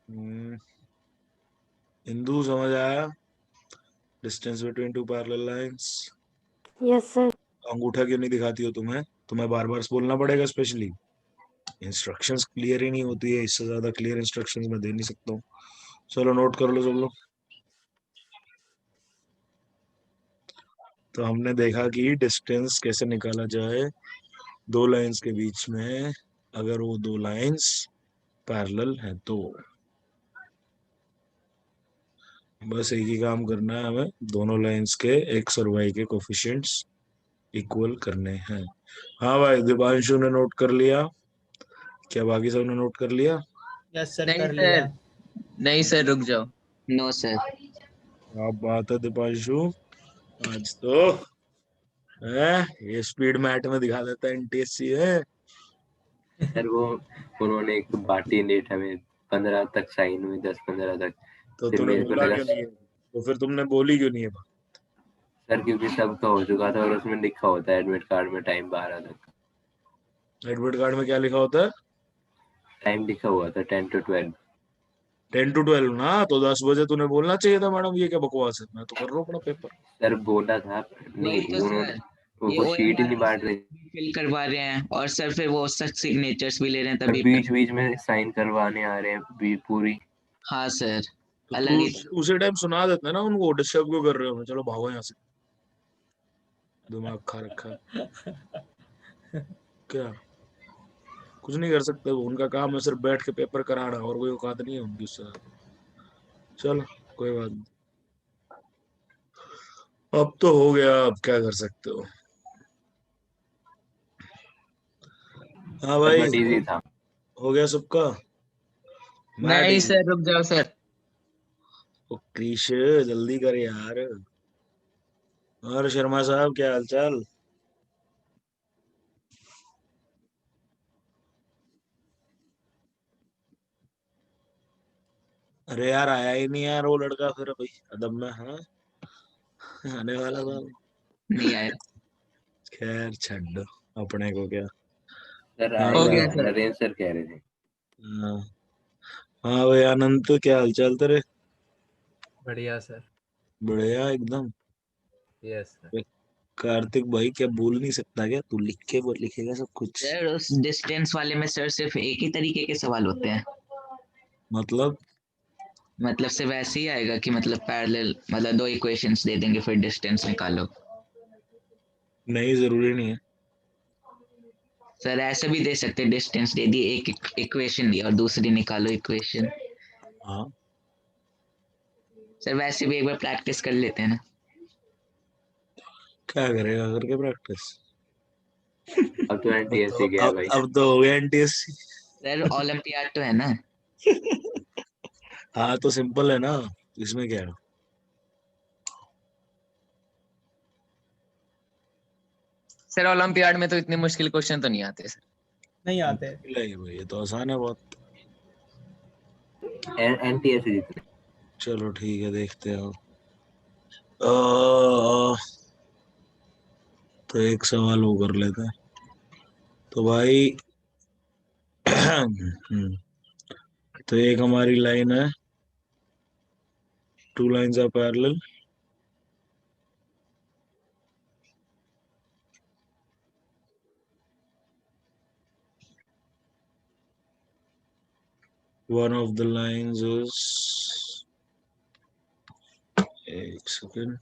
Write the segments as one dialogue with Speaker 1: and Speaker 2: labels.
Speaker 1: हम्म, हिंदू समझ आया? Distance between two parallel lines.
Speaker 2: Yes sir.
Speaker 1: अंगूठा क्यों नहीं दिखाती हो तुम्हें? तुम्हें बार बार बोलना पड़ेगा स्पेशली? इंस्ट्रक्शंस क्लियर ही नहीं होती है, इससे ज्यादा क्लियर इंस्ट्रक्शंस मैं दे नहीं सकता हूँ। चलो नोट कर लो सब लोग। तो हमने देखा कि डिस्टेंस कैसे निकाला जाए दो लाइंस के बीच में, अगर वो दो लाइंस पैरेलल है तो। बस एक ही काम करना है हमें, दोनों लाइंस के एक्स और वाई के कोफिशिएंट्स इक्वल करने हैं। हाँ भाई, दीपांशु ने नोट कर लिया? क्या बाकी सब ने नोट कर लिया?
Speaker 3: यस सर,
Speaker 4: नहीं
Speaker 3: कर
Speaker 4: सर,
Speaker 3: लिया।
Speaker 4: नहीं सर, रुक जाओ। No sir.
Speaker 1: आप बात है दीपांशु, आज तो है ये स्पीड मैट में दिखा देता है एनटीएससी है।
Speaker 5: सर वो उन्होंने एक बाटी डेट हमें 15 तक साइन हुई, 10-15 तक।
Speaker 1: तो
Speaker 5: फिर
Speaker 1: तूने
Speaker 5: मेरे को
Speaker 1: बोला
Speaker 5: लगा
Speaker 1: क्यों नहीं है? तो फिर तुमने बोली क्यों नहीं है बात?
Speaker 5: सर क्योंकि सबका हो चुका था और उसमें लिखा होता है एडमिट कार्ड में टाइम 12 तक।
Speaker 1: एडमिट कार्ड में क्या लिखा होता है?
Speaker 5: टाइम लिखा हुआ था 10 to 12।
Speaker 1: 10 to 12 ना, तो 10 बजे तूने बोलना चाहिए था मैडम ये क्या बकवास है, मैं तो कर रहा हूँ अपना पेपर।
Speaker 5: सर बोला था नहीं,
Speaker 4: वही तो
Speaker 5: उन्होंने
Speaker 4: सर, ये
Speaker 5: वो शीट ही
Speaker 4: ओएमआर
Speaker 5: नहीं
Speaker 4: में
Speaker 5: बांट
Speaker 4: सर
Speaker 5: रही।
Speaker 4: फिल करवा रहे हैं और सर फिर वो सर सिग्नेचर्स भी ले रहे हैं तभी
Speaker 5: बीच बीच में साइन करवाने आ रहे हैं पूरी।
Speaker 4: हाँ सर,
Speaker 1: तो
Speaker 4: अलग
Speaker 1: तू
Speaker 4: ही।
Speaker 1: उसी टाइम सुना देते ना उनको, डिस्टर्ब क्यों कर रहे हो? चलो भागो यहाँ से, दिमाग खा रखा है क्या? कुछ नहीं कर सकते, वो उनका काम है सिर्फ बैठ के पेपर कराना, और कोई औकात नहीं है उनकी उससे। चलो कोई बात नहीं, अब तो हो गया, अब क्या कर सकते हो। हाँ
Speaker 5: सर
Speaker 1: भाई,
Speaker 5: बट इजी था।
Speaker 1: हो गया सबका? मैट
Speaker 4: नहीं
Speaker 1: इजी।
Speaker 4: सर, रुक जाओ सर।
Speaker 1: ओ क्रिश, जल्दी कर यार। और शर्मा साहब क्या हालचाल? अरे यार आया ही नहीं यार वो लड़का, फिर भाई अदब में हाँ आने वाला था।
Speaker 4: नहीं आया।
Speaker 1: खैर छड्डो, अपने को क्या।
Speaker 5: सर
Speaker 1: हाँ
Speaker 4: हो
Speaker 1: भाई।
Speaker 4: गया
Speaker 5: आएगा,
Speaker 4: सर।
Speaker 5: नरेंद्र सर कह रहे थे।
Speaker 1: हाँ हाँ भाई, अनंत क्या हालचाल तेरे?
Speaker 3: बढ़िया सर।
Speaker 1: बढ़िया एकदम।
Speaker 3: Yes sir.
Speaker 1: कार्तिक भाई क्या बोल नहीं सकता क्या? तू लिख के बोल, लिखेगा सब कुछ?
Speaker 4: सर उस डिस्टेंस वाले में सर सिर्फ एक ही तरीके के सवाल होते हैं।
Speaker 1: मतलब?
Speaker 4: मतलब सिर्फ ऐसे ही आएगा कि मतलब पैरेलल, मतलब दो इक्वेशंस दे देंगे फिर डिस्टेंस निकालो।
Speaker 1: नहीं, जरूरी नहीं है।
Speaker 4: सर ऐसे भी दे सकते, डिस्टेंस दे दी, एक इक्वेशन दी और दूसरी निकालो इक्वेशन।
Speaker 1: हाँ,
Speaker 4: सर वैसे भी एक बार प्रैक्टिस कर लेते हैं ना।
Speaker 1: क्या करेगा करके प्रैक्टिस?
Speaker 5: अब तो
Speaker 1: अब तो
Speaker 5: एनटीएससी गया भाई।
Speaker 1: अब तो हो गया एनटीएससी।
Speaker 4: सर ओलंपियाड तो है ना।
Speaker 1: हाँ तो सिंपल है ना, इसमें क्या है?
Speaker 4: सर ओलंपियाड में तो इतने मुश्किल क्वेश्चन तो नहीं आते सर।
Speaker 3: नहीं आते।
Speaker 1: नहीं भाई, ये तो आसान है बहुत।
Speaker 5: एनटीएससी जीतने।
Speaker 1: चलो ठीक है, देखते हैं। अह, तो एक सवाल वो कर लेते हैं तो भाई। तो एक हमारी लाइन है, two lines are parallel, one of the lines is, एक सेकेंड,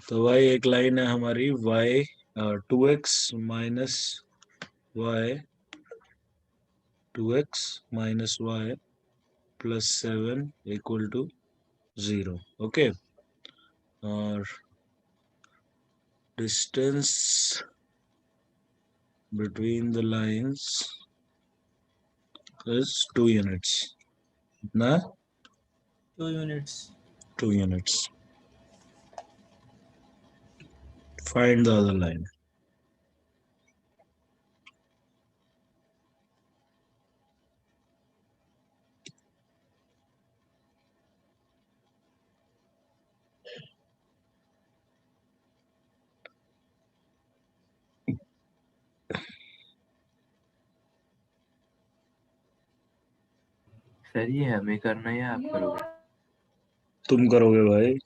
Speaker 1: तो भाई एक लाइन है हमारी y 2x minus y plus 7 equal to 0। Okay, और distance between the lines is 2 units. ना
Speaker 3: 2 units.
Speaker 1: 2 units. Find the other line.
Speaker 5: Sir ये हमें करना है या आप करोगे?
Speaker 1: तुम करोगे भाई।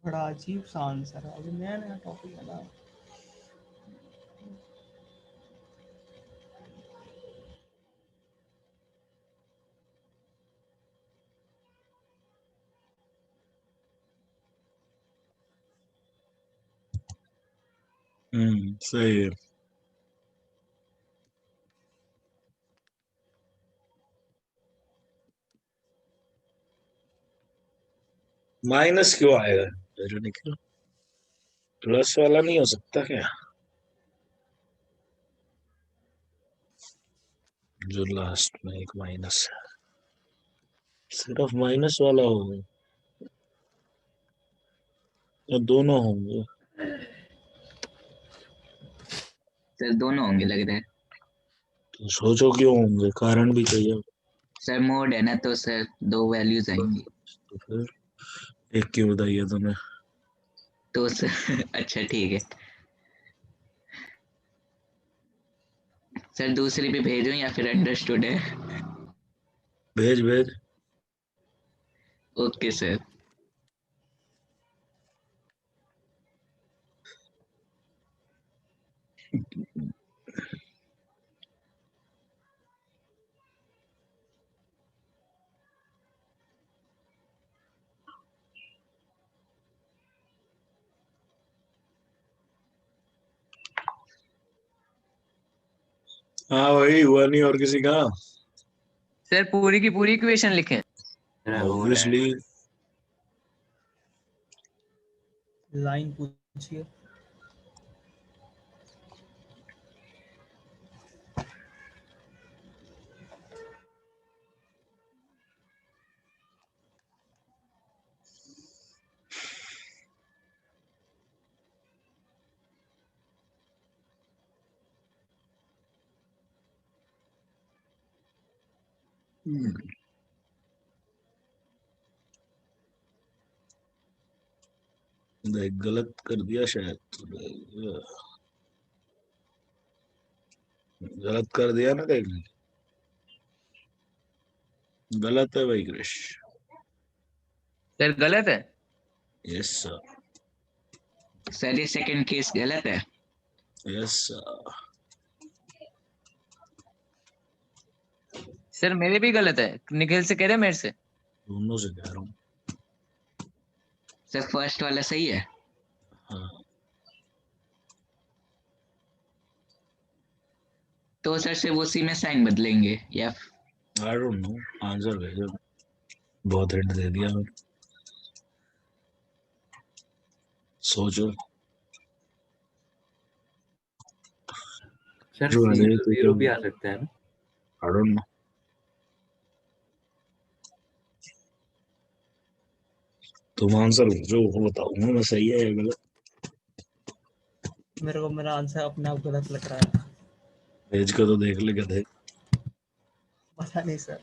Speaker 3: बड़ा अजीब सा आंसर है, अभी नया नया टॉपिक है ना।
Speaker 1: सही है। माइनस क्यों आएगा मेरे निकल? प्लस वाला नहीं हो सकता क्या? जो लास्ट में एक माइनस है, सिर्फ माइनस वाला होगा या दोनों होंगे?
Speaker 4: सर दोनों होंगे लग रहा है।
Speaker 1: तो सोचो क्यों होंगे, कारण भी चाहिए।
Speaker 4: सर मोड है ना, तो सर 2 वैल्यूज आएंगी।
Speaker 1: तो फिर एक क्यों बताइए तुम्हें?
Speaker 4: तो सर अच्छा ठीक है सर, दूसरी भी भेजूं या फिर अंडरस्टूड है?
Speaker 1: भेज भेज।
Speaker 4: Okay sir.
Speaker 1: हाँ वही हुआ नहीं और किसी का।
Speaker 2: सर पूरी की पूरी इक्वेशन लिखें।
Speaker 5: मेरा हो रहा है।
Speaker 1: ऑब्वियसली
Speaker 3: लाइन पूछिए।
Speaker 1: देख गलत कर दिया शायद। गलत कर दिया ना देख। गलत है भाई क्रिश।
Speaker 2: सर गलत है।
Speaker 1: Yes sir.
Speaker 4: सर ये सेकंड केस गलत है।
Speaker 1: Yes sir.
Speaker 2: सर मेरे भी गलत है, निखिल से कह रहे मेरे से।
Speaker 1: दोनों से कह रहा हूँ।
Speaker 4: सर फर्स्ट वाला सही है।
Speaker 1: हाँ
Speaker 4: तो सर से वो सी में साइन बदलेंगे या
Speaker 1: आई डोंट नो, आंसर भेजो, बहुत हिंट दे दिया मैंने, सोचो।
Speaker 5: सर
Speaker 1: जो
Speaker 5: सी
Speaker 1: है
Speaker 5: तो
Speaker 1: तो
Speaker 5: जीरो भी आ सकता है ना?
Speaker 1: आई डोंट नो, तुम आंसर भेजो, वो बताऊंगा मैं सही है या गलत।
Speaker 3: मेरे को मेरा आंसर अपने आप गलत लग रहा है।
Speaker 1: भेज के तो देख ले गधे।
Speaker 3: पता नहीं सर।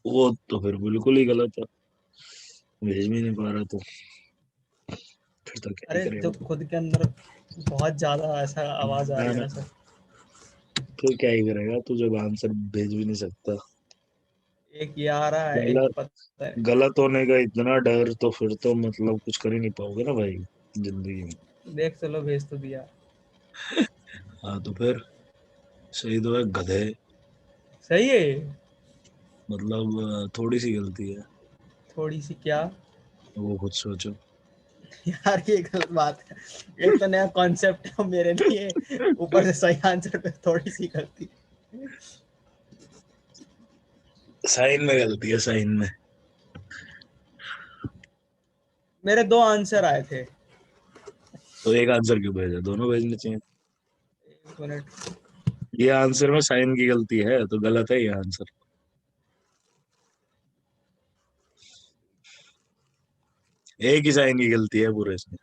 Speaker 1: वो तो फिर बिल्कुल ही गलत है, भेज भी नहीं पा रहा तो फिर तो क्या ही
Speaker 3: अरे
Speaker 1: करेगा।
Speaker 3: जब खुद के अंदर बहुत ज्यादा ऐसा आवाज आ
Speaker 1: ना
Speaker 3: रही है
Speaker 1: ना,
Speaker 3: ना सर।
Speaker 1: फिर क्या ही करेगा तू जब आंसर भेज भी नहीं सकता।
Speaker 3: एक ये आ रहा है, एक
Speaker 1: गलत,
Speaker 3: पता है।
Speaker 1: गलत होने का इतना डर तो फिर तो मतलब कुछ कर ही नहीं पाओगे ना भाई जिंदगी में।
Speaker 3: देख चलो, भेज तो दिया।
Speaker 1: हाँ तो फिर सही तो है गधे,
Speaker 3: सही है।
Speaker 1: मतलब थोड़ी सी गलती है,
Speaker 3: थोड़ी सी क्या?
Speaker 1: वो खुद सोचो।
Speaker 3: यार ये गलत बात है। एक तो नया कॉन्सेप्ट है मेरे लिए, ऊपर से सही आंसर पे थोड़ी सी गलती।
Speaker 1: साइन में गलती है, साइन में।
Speaker 3: मेरे दो आंसर आए थे।
Speaker 1: तो एक आंसर क्यों भेजा, दोनों भेजने चाहिए।
Speaker 3: एक मिनट।
Speaker 1: ये आंसर में साइन की गलती है तो गलत है ये आंसर। एक ही साइन की गलती है पूरे इसमें।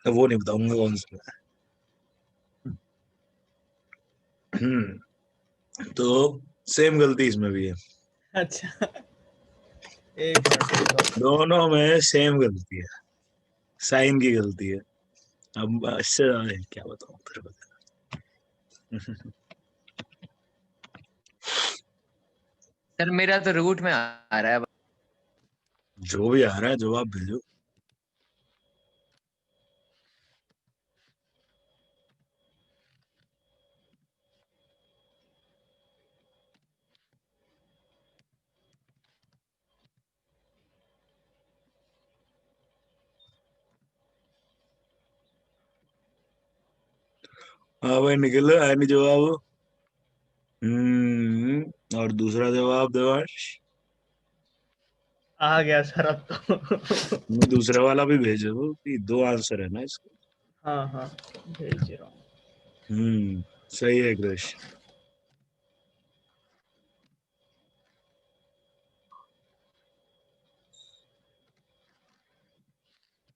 Speaker 1: तो वो नहीं बताऊंगा कौन सा है। तो सेम गलती इसमें भी है,
Speaker 3: अच्छा, एक मिनट रुको।
Speaker 1: दोनों में सेम गलती है, साइन की गलती है। अब इससे क्या बताऊं तेरे को।
Speaker 2: सर मेरा तो रूट में आ रहा है।
Speaker 1: जो भी आ रहा है जवाब भेजो। हाँ भाई निकल आया नहीं जवाब। और दूसरा जवाब देवांश।
Speaker 3: आ गया सर अब तो।
Speaker 1: दूसरा वाला भी भेजो कि दो आंसर है ना इसका।
Speaker 3: हाँ हाँ, भेज रहा हूँ।
Speaker 1: सही है कृष।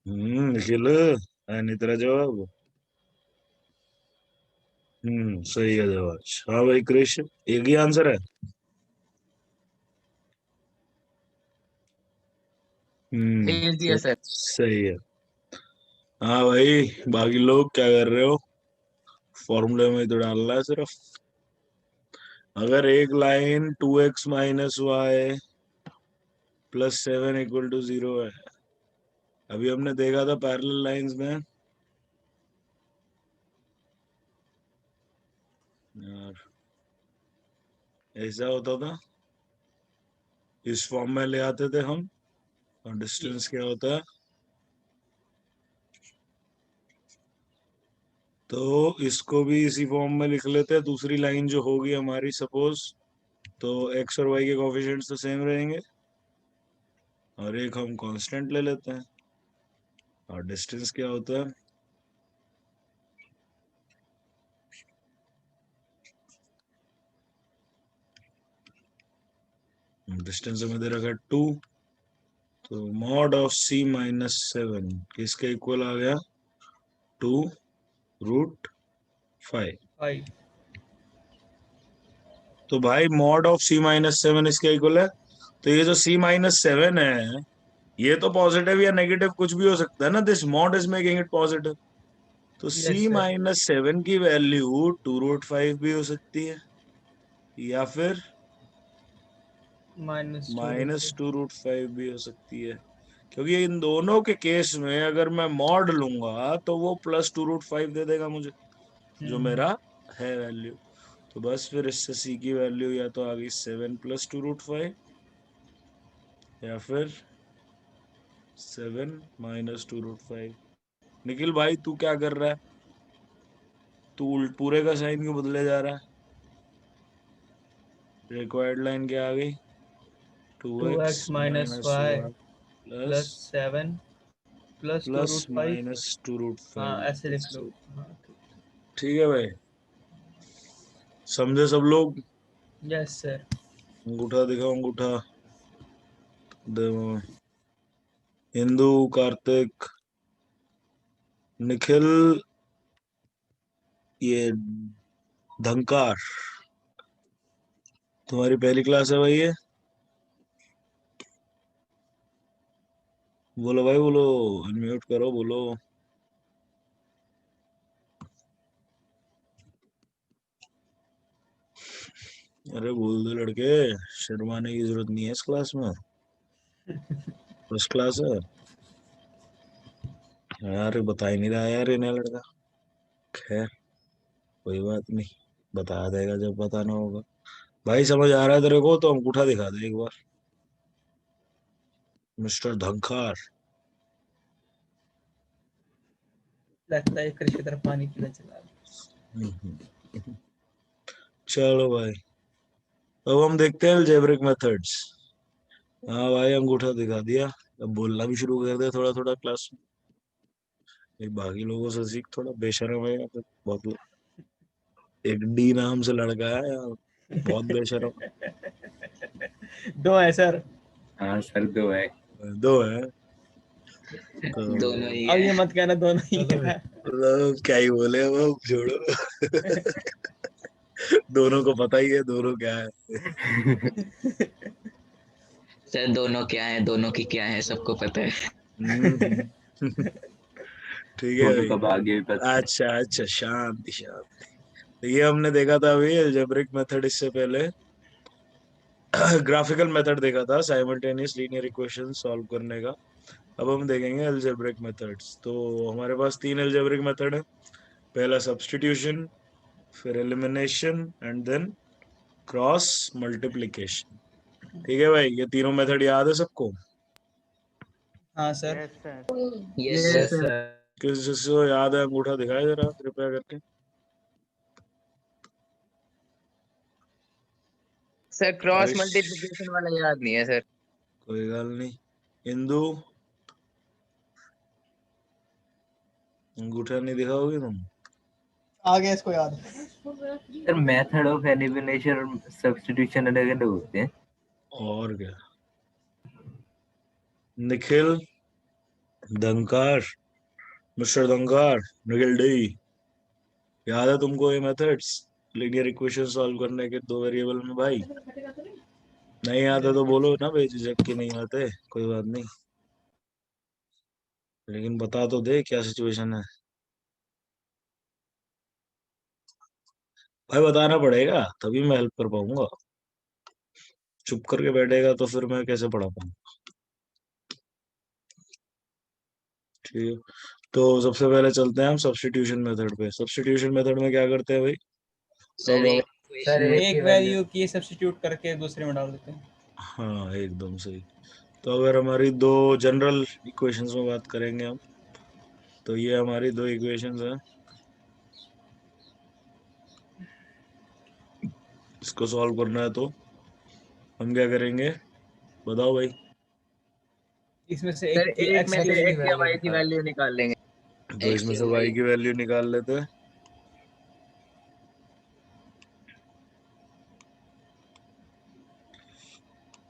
Speaker 1: निखिल है नहीं तेरा जवाब। सही है जवाब। हाँ भाई कृष, एक ही आंसर है।
Speaker 2: भेज दिया सर।
Speaker 1: सही है। हाँ भाई, बाकी लोग क्या कर रहे हो, फॉर्मूले में ही तो डालना है सिर्फ। अगर एक लाइन 2x - y +7 = 0 है, अभी हमने देखा था पैरेलल लाइंस में यार, ऐसा होता था, इस फॉर्म में ले आते थे हम, और डिस्टेंस क्या होता है, तो इसको भी इसी फॉर्म में लिख लेते हैं। दूसरी लाइन जो होगी हमारी सपोज, तो x और y के कोफिशिएंट्स तो सेम रहेंगे, और एक हम कांस्टेंट ले लेते हैं, और डिस्टेंस क्या होता है, डिस्टेंस हमें दे रखा है 2, तो मॉड ऑफ c - 7 किसके इक्वल आ गया, 2√5।
Speaker 3: भाई
Speaker 1: तो भाई मॉड ऑफ c - 7 इसके इक्वल है, तो ये जो c - 7 है, ये तो पॉजिटिव या नेगेटिव कुछ भी हो सकता है ना, this mod is making it positive. तो
Speaker 3: यस सर।
Speaker 1: c - 7 की वैल्यू 2√5 भी हो सकती है, या फिर
Speaker 3: -2
Speaker 1: -2√5 भी हो सकती है, क्योंकि इन दोनों के केस में अगर मैं मॉड लूंगा तो वो +2√5 दे देगा मुझे, जो
Speaker 3: हम्म।
Speaker 1: मेरा है वैल्यू। तो बस फिर इससे c की वैल्यू या तो आ गई 7 +2√5, या फिर 7 - 2√5। निखिल भाई तू क्या कर रहा है। तू पूरे का साइन क्यों बदले जा रहा है? रिक्वायर्ड लाइन क्या आ गई?
Speaker 3: 2x minus y plus
Speaker 1: plus
Speaker 3: 7 plus 2
Speaker 1: plus
Speaker 3: root 5.
Speaker 1: Minus 2√5।
Speaker 3: हाँ ऐसे लिख लो। हाँ
Speaker 1: ठीक है भाई, समझे सब लोग?
Speaker 3: Yes sir.
Speaker 1: अंगूठा दिखाओ, अंगूठा। दे- हिंदू, कार्तिक, निखिल, ये धंकार, तुम्हारी पहली क्लास है भाई ये? बोलो भाई बोलो, अनम्यूट करो, बोलो। अरे बोल दो लड़के, शर्माने की जरूरत नहीं है इस क्लास में, फर्स्ट क्लास है यार। बता ही नहीं रहा यार ये नया लड़का। खैर कोई बात नहीं, बता देगा जब बताना होगा। भाई समझ आ रहा है तेरे को तो अंगूठा दिखा दे एक बार, मिस्टर धंकार।
Speaker 3: लगता है कृषि की तरफ पानी पीना चला।
Speaker 1: चलो भाई, अब हम देखते हैं अलजेब्रिक मेथड्स। हाँ भाई अंगूठा दिखा दिया, अब बोलना भी शुरू कर दे थोड़ा थोड़ा क्लास में। ये बाकी लोगों से सीख, थोड़ा बेशरम है यहाँ पे बहुत लोग। एक डी नाम से लड़का है यहाँ, बहुत बेशरम।
Speaker 3: दो है सर।
Speaker 5: हाँ सर, 2 है।
Speaker 1: दो है तो
Speaker 4: दोनों ही
Speaker 3: अब
Speaker 4: है।
Speaker 3: ये मत कहना दोनों ही है।
Speaker 1: मतलब क्या ही बोले, वो छोड़ो। दोनों को पता ही है दोनों क्या है।
Speaker 4: सर दोनों क्या है, दोनों की क्या है, सबको पता है।
Speaker 1: हम्म। ठीक है
Speaker 5: दोनों
Speaker 1: भाई।
Speaker 5: का भाग्य भी पता है।
Speaker 1: अच्छा अच्छा, शांति शांति। तो ये हमने देखा था अभी अलजेब्रिक मेथड, इससे पहले ग्राफिकल मेथड देखा था साइमल्टेनियस लीनियर इक्वेशन सॉल्व करने का। अब हम देखेंगे अलजेब्रिक मेथड्स। तो हमारे पास तीन अलजेब्रिक मेथड है। पहला सब्स्टिट्यूशन, फिर elimination and then cross multiplication. ठीक है भाई, ये तीनों मेथड याद है सबको?
Speaker 3: हाँ sir.
Speaker 6: Yes sir.
Speaker 4: Yes
Speaker 3: yes
Speaker 4: sir.
Speaker 3: Sir.
Speaker 1: किस जिसको याद है अंगूठा दिखाए जरा कृपया करके।
Speaker 2: सर क्रॉस
Speaker 1: आयुष,
Speaker 2: मल्टीप्लिकेशन वाला याद नहीं है सर।
Speaker 1: कोई गल नहीं। हिंदू, अंगूठा नहीं दिखाओगे तुम?
Speaker 3: आ गया इसको याद।
Speaker 5: सर मेथड ऑफ एलिमिनेशन और सब्स्टिट्यूशन अलग अलग होते हैं।
Speaker 1: और क्या? निखिल, दंकार, मिस्टर दंकार, निखिल डी, याद है तुमको ये मेथड्स लीनियर इक्वेशन सॉल्व करने के दो वेरिएबल में भाई? नहीं आते तो बोलो ना भाई, झिझक के नहीं आते कोई बात नहीं, लेकिन बता तो दे क्या सिचुएशन है। भाई बताना पड़ेगा तभी मैं हेल्प कर पाऊंगा, चुप करके बैठेगा तो फिर मैं कैसे पढ़ा पाऊंगा। ठीक है, तो सबसे पहले चलते हैं हम सब्स्टिट्यूशन मेथड पे। सब्स्टिट्यूशन मेथड में क्या करते हैं भाई?
Speaker 4: सर
Speaker 1: अब
Speaker 4: एक
Speaker 3: सर
Speaker 4: क्वेश्चन
Speaker 3: एक वैल्यू की सब्स्टिट्यूट करके दूसरे में डाल देते हैं।
Speaker 1: हाँ एकदम सही। तो अगर हमारी दो जनरल इक्वेशंस में बात करेंगे हम, तो ये हमारी दो इक्वेशंस हैं। इसको सॉल्व करना है तो हम क्या करेंगे, बताओ भाई।
Speaker 3: इसमें से
Speaker 2: सर
Speaker 3: एक की
Speaker 2: एक
Speaker 3: एक्स
Speaker 2: में
Speaker 3: की
Speaker 2: से
Speaker 3: वैल्यू
Speaker 2: एक्स या
Speaker 3: निकाल।
Speaker 2: वाई की वैल्यू निकाल लेंगे।
Speaker 1: तो
Speaker 4: एक्स
Speaker 1: इसमें
Speaker 4: या
Speaker 1: से
Speaker 4: वाई।
Speaker 1: y की वैल्यू निकाल लेते हैं।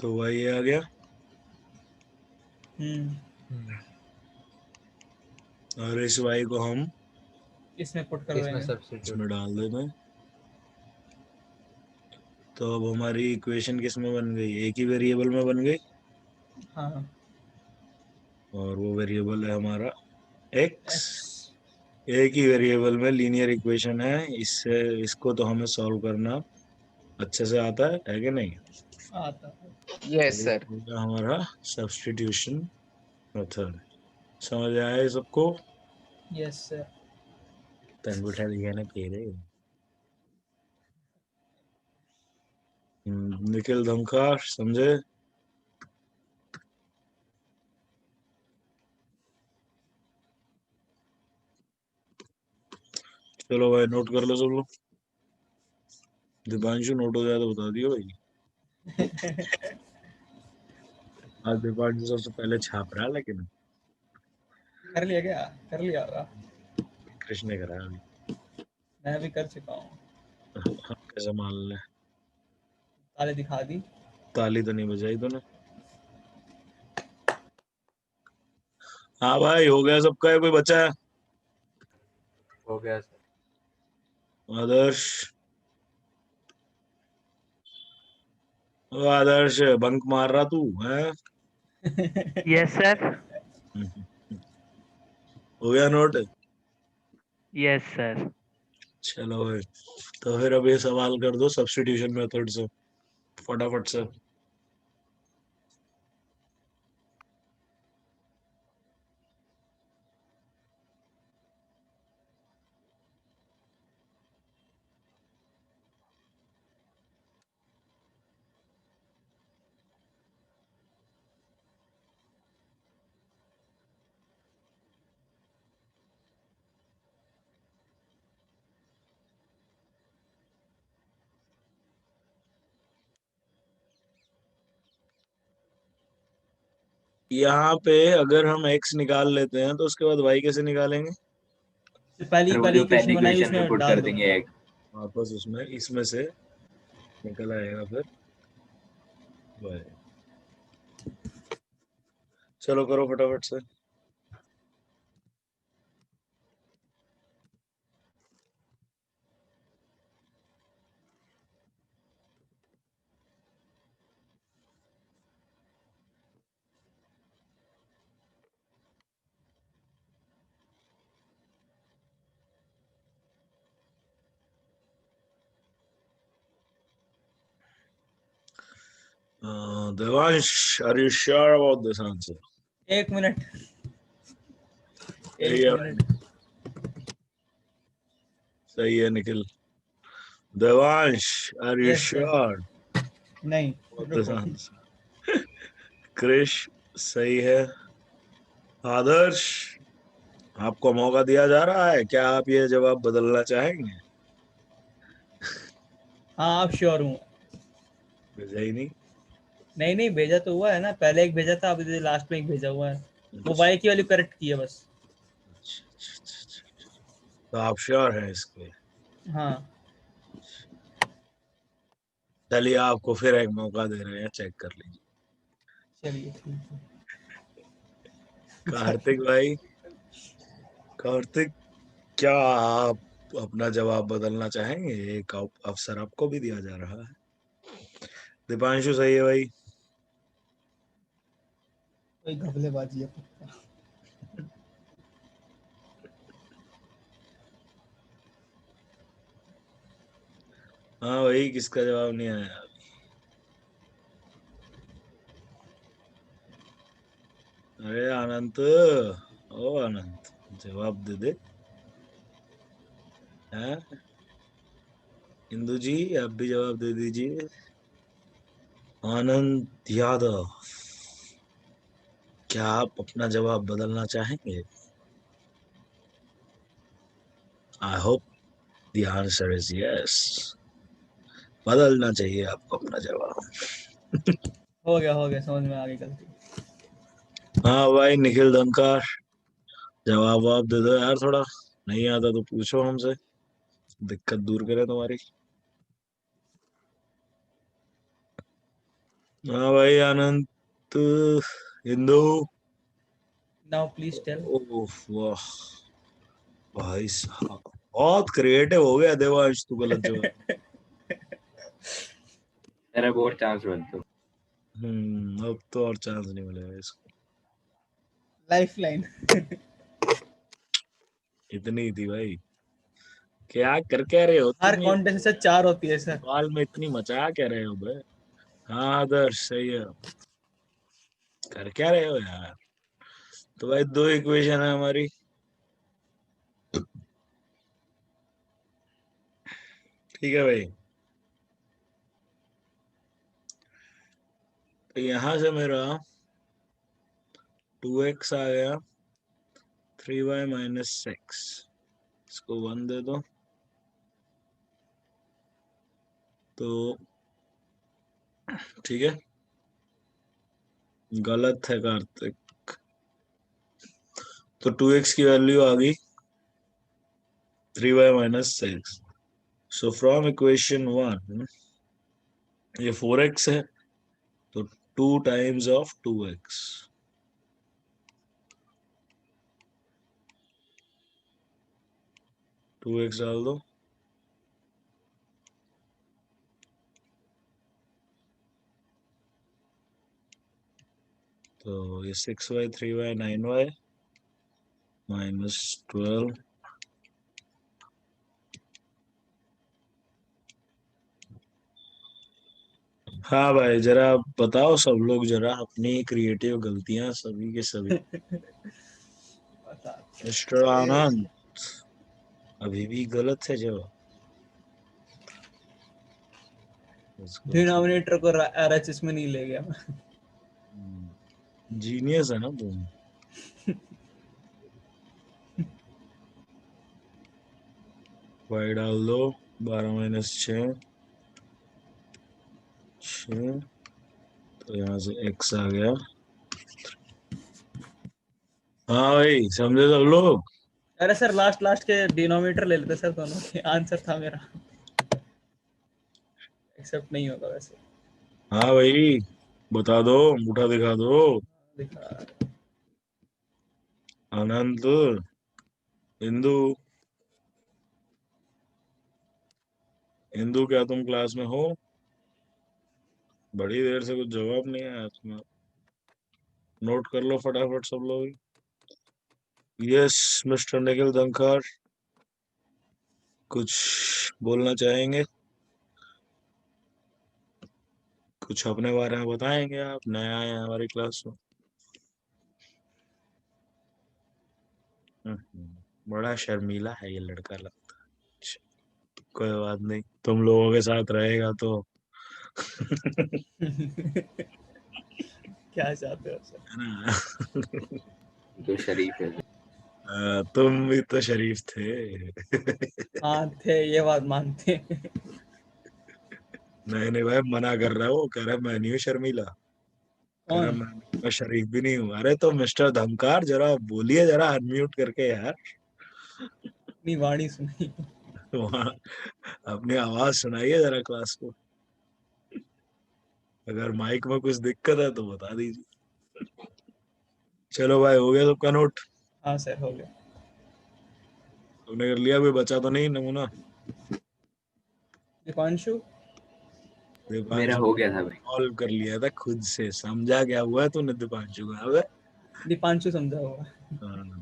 Speaker 1: तो y ये आ गया, और इस y को हम
Speaker 3: इसमें पुट कर देंगे।
Speaker 1: इसमें डाल देते हैं। तो अब हमारी इक्वेशन किस में बन गई? एक ही वेरिएबल में बन गई,
Speaker 3: हाँ
Speaker 1: और वो वेरिएबल है हमारा x।
Speaker 3: एक्स
Speaker 1: एक ही वेरिएबल में लीनियर इक्वेशन है, इससे इसको तो हमें सॉल्व करना अच्छे से आता है कि नहीं?
Speaker 3: आता है।
Speaker 1: तो
Speaker 2: यस
Speaker 1: ये
Speaker 2: सर।
Speaker 1: हो गया हमारा सब्स्टिट्यूशन मेथड। समझ आया ये सबको?
Speaker 3: Yes sir.
Speaker 1: अंगूठा दिखाना पेरे। निखिल धमकार समझे? चलो भाई नोट कर लो सब लोग। दीपांशु नोट हो जाए तो बता दियो भाई। आज दीपांशु सबसे पहले छाप रहा है, लेकिन
Speaker 3: कर लिया क्या? कर लिया होगा।
Speaker 1: कृष्ण ने करा अभी।
Speaker 3: मैं भी कर चुका हूँ।
Speaker 1: कैसे मान ले?
Speaker 3: ताले दिखा दी।
Speaker 1: ताली तो नहीं बजाई तूने। हाँ भाई हो गया सबका, है कोई बचा है?
Speaker 5: हो गया सर।
Speaker 1: आदर्श, ओ आदर्श बंक मार रहा तू है?
Speaker 6: Yes sir.
Speaker 1: हो गया नोट?
Speaker 6: Yes sir.
Speaker 1: चलो भाई, तो फिर अब ये सवाल कर दो सब्स्टिट्यूशन मेथड से फटाफट से। यहाँ पे अगर हम x निकाल लेते हैं तो उसके बाद y कैसे निकालेंगे?
Speaker 3: पहली
Speaker 5: सर वो
Speaker 3: पहली
Speaker 5: जो
Speaker 3: इक्वेशन
Speaker 5: पहली
Speaker 3: बनाई
Speaker 5: इक्वेशन में
Speaker 3: उसमें
Speaker 5: पुट
Speaker 3: डाल
Speaker 5: कर
Speaker 3: दो।
Speaker 5: देंगे एक।
Speaker 1: वापस उसमें इसमें से निकल आएगा फिर y। चलो करो फटाफट से। Devansh, are you sure about this answer?
Speaker 3: एक मिनट।
Speaker 1: सही
Speaker 3: एक
Speaker 1: है
Speaker 3: मिनट।
Speaker 1: सही है Nikhil. Devansh, are you
Speaker 3: yes sir.
Speaker 1: Sure
Speaker 3: नहीं,
Speaker 1: अबाउट दिस
Speaker 3: रुको।
Speaker 1: आंसर? क्रिश सही है। आदर्श, आपको मौका दिया जा रहा है, क्या आप ये जवाब बदलना चाहेंगे?
Speaker 3: हाँ आप श्योर हूँ।
Speaker 1: भेजा ही नहीं।
Speaker 3: नहीं नहीं, भेजा तो हुआ है ना, पहले एक भेजा था, अभी लास्ट में एक भेजा हुआ है। वो वाई की वैल्यू करेक्ट की है बस।
Speaker 1: तो आप श्योर हैं इसके?
Speaker 3: हाँ।
Speaker 1: चलिए आपको फिर एक मौका दे रहे हैं, चेक कर लीजिए।
Speaker 3: चलिए ठीक है।
Speaker 1: कार्तिक भाई, कार्तिक, क्या आप अपना जवाब बदलना चाहेंगे? एक अवसर आपको भी दिया जा रहा है। दीपांशु सही है भाई।
Speaker 3: कोई घपलेबाजी है पक्का।
Speaker 1: हाँ भाई, किसका जवाब नहीं आया? अरे अनंत, ओ अनंत, जवाब दे दे। हैं इंदु जी, आप भी जवाब दे दीजिए। आनंद यादव, क्या आप अपना जवाब बदलना चाहेंगे? I hope the answer is yes. बदलना चाहिए आपको अपना जवाब।
Speaker 3: हो गया, समझ में आ गई गलती।
Speaker 1: हाँ भाई निखिल दमकार, जवाब आप दे दो यार थोड़ा। नहीं आता तो पूछो हमसे, दिक्कत दूर करें तुम्हारी। हाँ भाई अनंत, हिंदू।
Speaker 3: Now please tell.
Speaker 1: ओह वाह, भाई साहब बहुत क्रिएटिव हो गया देवांश तू, गलत जवाब।
Speaker 5: सर अब और चांस मत दो।
Speaker 1: अब तो और चांस नहीं मिलेगा इसको।
Speaker 3: Life line.
Speaker 1: इतनी ही थी भाई, क्या कर क्या रहे हो
Speaker 3: हर
Speaker 1: तुम ये?
Speaker 3: कॉन्टेस्ट से 4 होती है सर।
Speaker 1: सवाल में इतनी मचा क्या रहे हो बे? हाँ आदर्श सही है। कर क्या रहे हो यार? तो भाई दो इक्वेशन है हमारी। ठीक है भाई, तो यहां से मेरा 2x आ गया, 3y - 6, इसको 1 दे दो। तो ठीक है, गलत है कार्तिक। तो 2x की वैल्यू आ गई 3y minus 6। So from equation 1 ये 4x है, तो 2 times of 2x। To x डाल दो, तो ये 6y 3y 9y माइनस 12। हाँ भाई, जरा बताओ सब लोग जरा अपनी क्रिएटिव गलतियां सभी के सभी। मिस्टर आनंद अभी भी गलत है जवाब।
Speaker 3: डिनोमिनेटर को आरएचएस में नहीं ले गया मैं।
Speaker 1: जीनियस है ना तुम। y डाल दो, 12 माइनस 6, तो यहाँ से x आ गया। हाँ भाई, समझे सब लोग।
Speaker 3: अरे सर लास्ट लास्ट के डिनोमिनेटर ले लेते सर, दोनों के आंसर था मेरा। एक्सेप्ट नहीं होगा वैसे।
Speaker 1: हाँ भाई, बता दो, अंगूठा दिखा दो।
Speaker 3: दिखा।
Speaker 1: आनंद, इंदु, इंदु क्या तुम क्लास में हो? बड़ी देर से कुछ जवाब नहीं आया तुम्हारा। नोट कर लो फटाफट सब लोग। यस मिस्टर निखिल धनखड़, कुछ बोलना चाहेंगे? कुछ अपने बारे में बताएंगे? आप नया आए हैं हमारी क्लास में। बड़ा शर्मीला है ये लड़का लगता है। अच्छा, कोई बात नहीं, तुम लोगों के साथ रहेगा तो
Speaker 3: क्या चाहते हो सर?
Speaker 1: है ना।
Speaker 5: जो शरीफ है।
Speaker 1: तुम भी तो शरीफ थे।
Speaker 3: हाँ थे, ये बात मानते हैं।
Speaker 1: नहीं नहीं भाई, मना कर रहा है वो, कह रहा है मैं नहीं हूँ शर्मीला। कह रहा
Speaker 3: कौन?
Speaker 1: मैं शरीफ भी नहीं हूँ। अरे तो मिस्टर धमकार जरा बोलिए, जरा अनम्यूट करके यार।
Speaker 3: अपनी वाणी सुनाई।
Speaker 1: वहाँ अपनी आवाज सुनाइए जरा क्लास को। अगर माइक में कुछ दिक्कत है तो बता दीजिए। चलो भाई, हो गया सबका नोट?
Speaker 3: हाँ सर हो गया।
Speaker 1: तुमने कर लिया? कोई बचा तो नहीं नमूना?
Speaker 3: दीपांशु।
Speaker 5: मेरा
Speaker 1: दीपांशु
Speaker 5: हो गया था भाई।
Speaker 1: सॉल्व कर लिया था खुद से, समझा क्या हुआ है तूने दीपांशु को? अबे
Speaker 3: दीपांशु समझा होगा।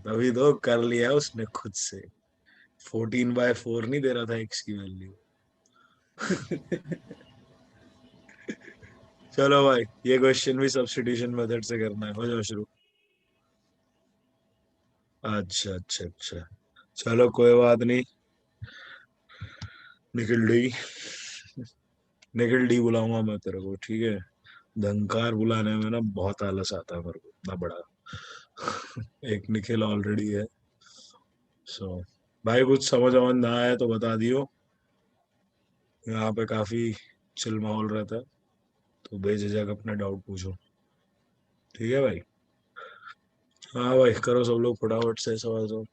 Speaker 1: तभी तो कर लिया उसने खुद से। 14/4 नहीं दे रहा था x की वैल्यू। चलो भाई, ये क्वेश्चन भी सब्स्टिट्यूशन मेथड से करना है। हो जाओ शुरू। अच्छा अच्छा अच्छा, चलो कोई बात नहीं। निखिल डी, निखिल डी बुलाऊंगा मैं तेरे को, ठीक है? धनकार बुलाने में ना बहुत आलस आता है मेरे को, इतना बड़ा। एक निखिल ऑलरेडी है। सो भाई, कुछ समझ समझ ना आए तो बता दियो। यहाँ पे काफी चिल माहौल रहता है, तो बेझिझक अपने डाउट पूछो, ठीक है भाई? हाँ भाई, करो सब लोग फटाफट से सवाल सब।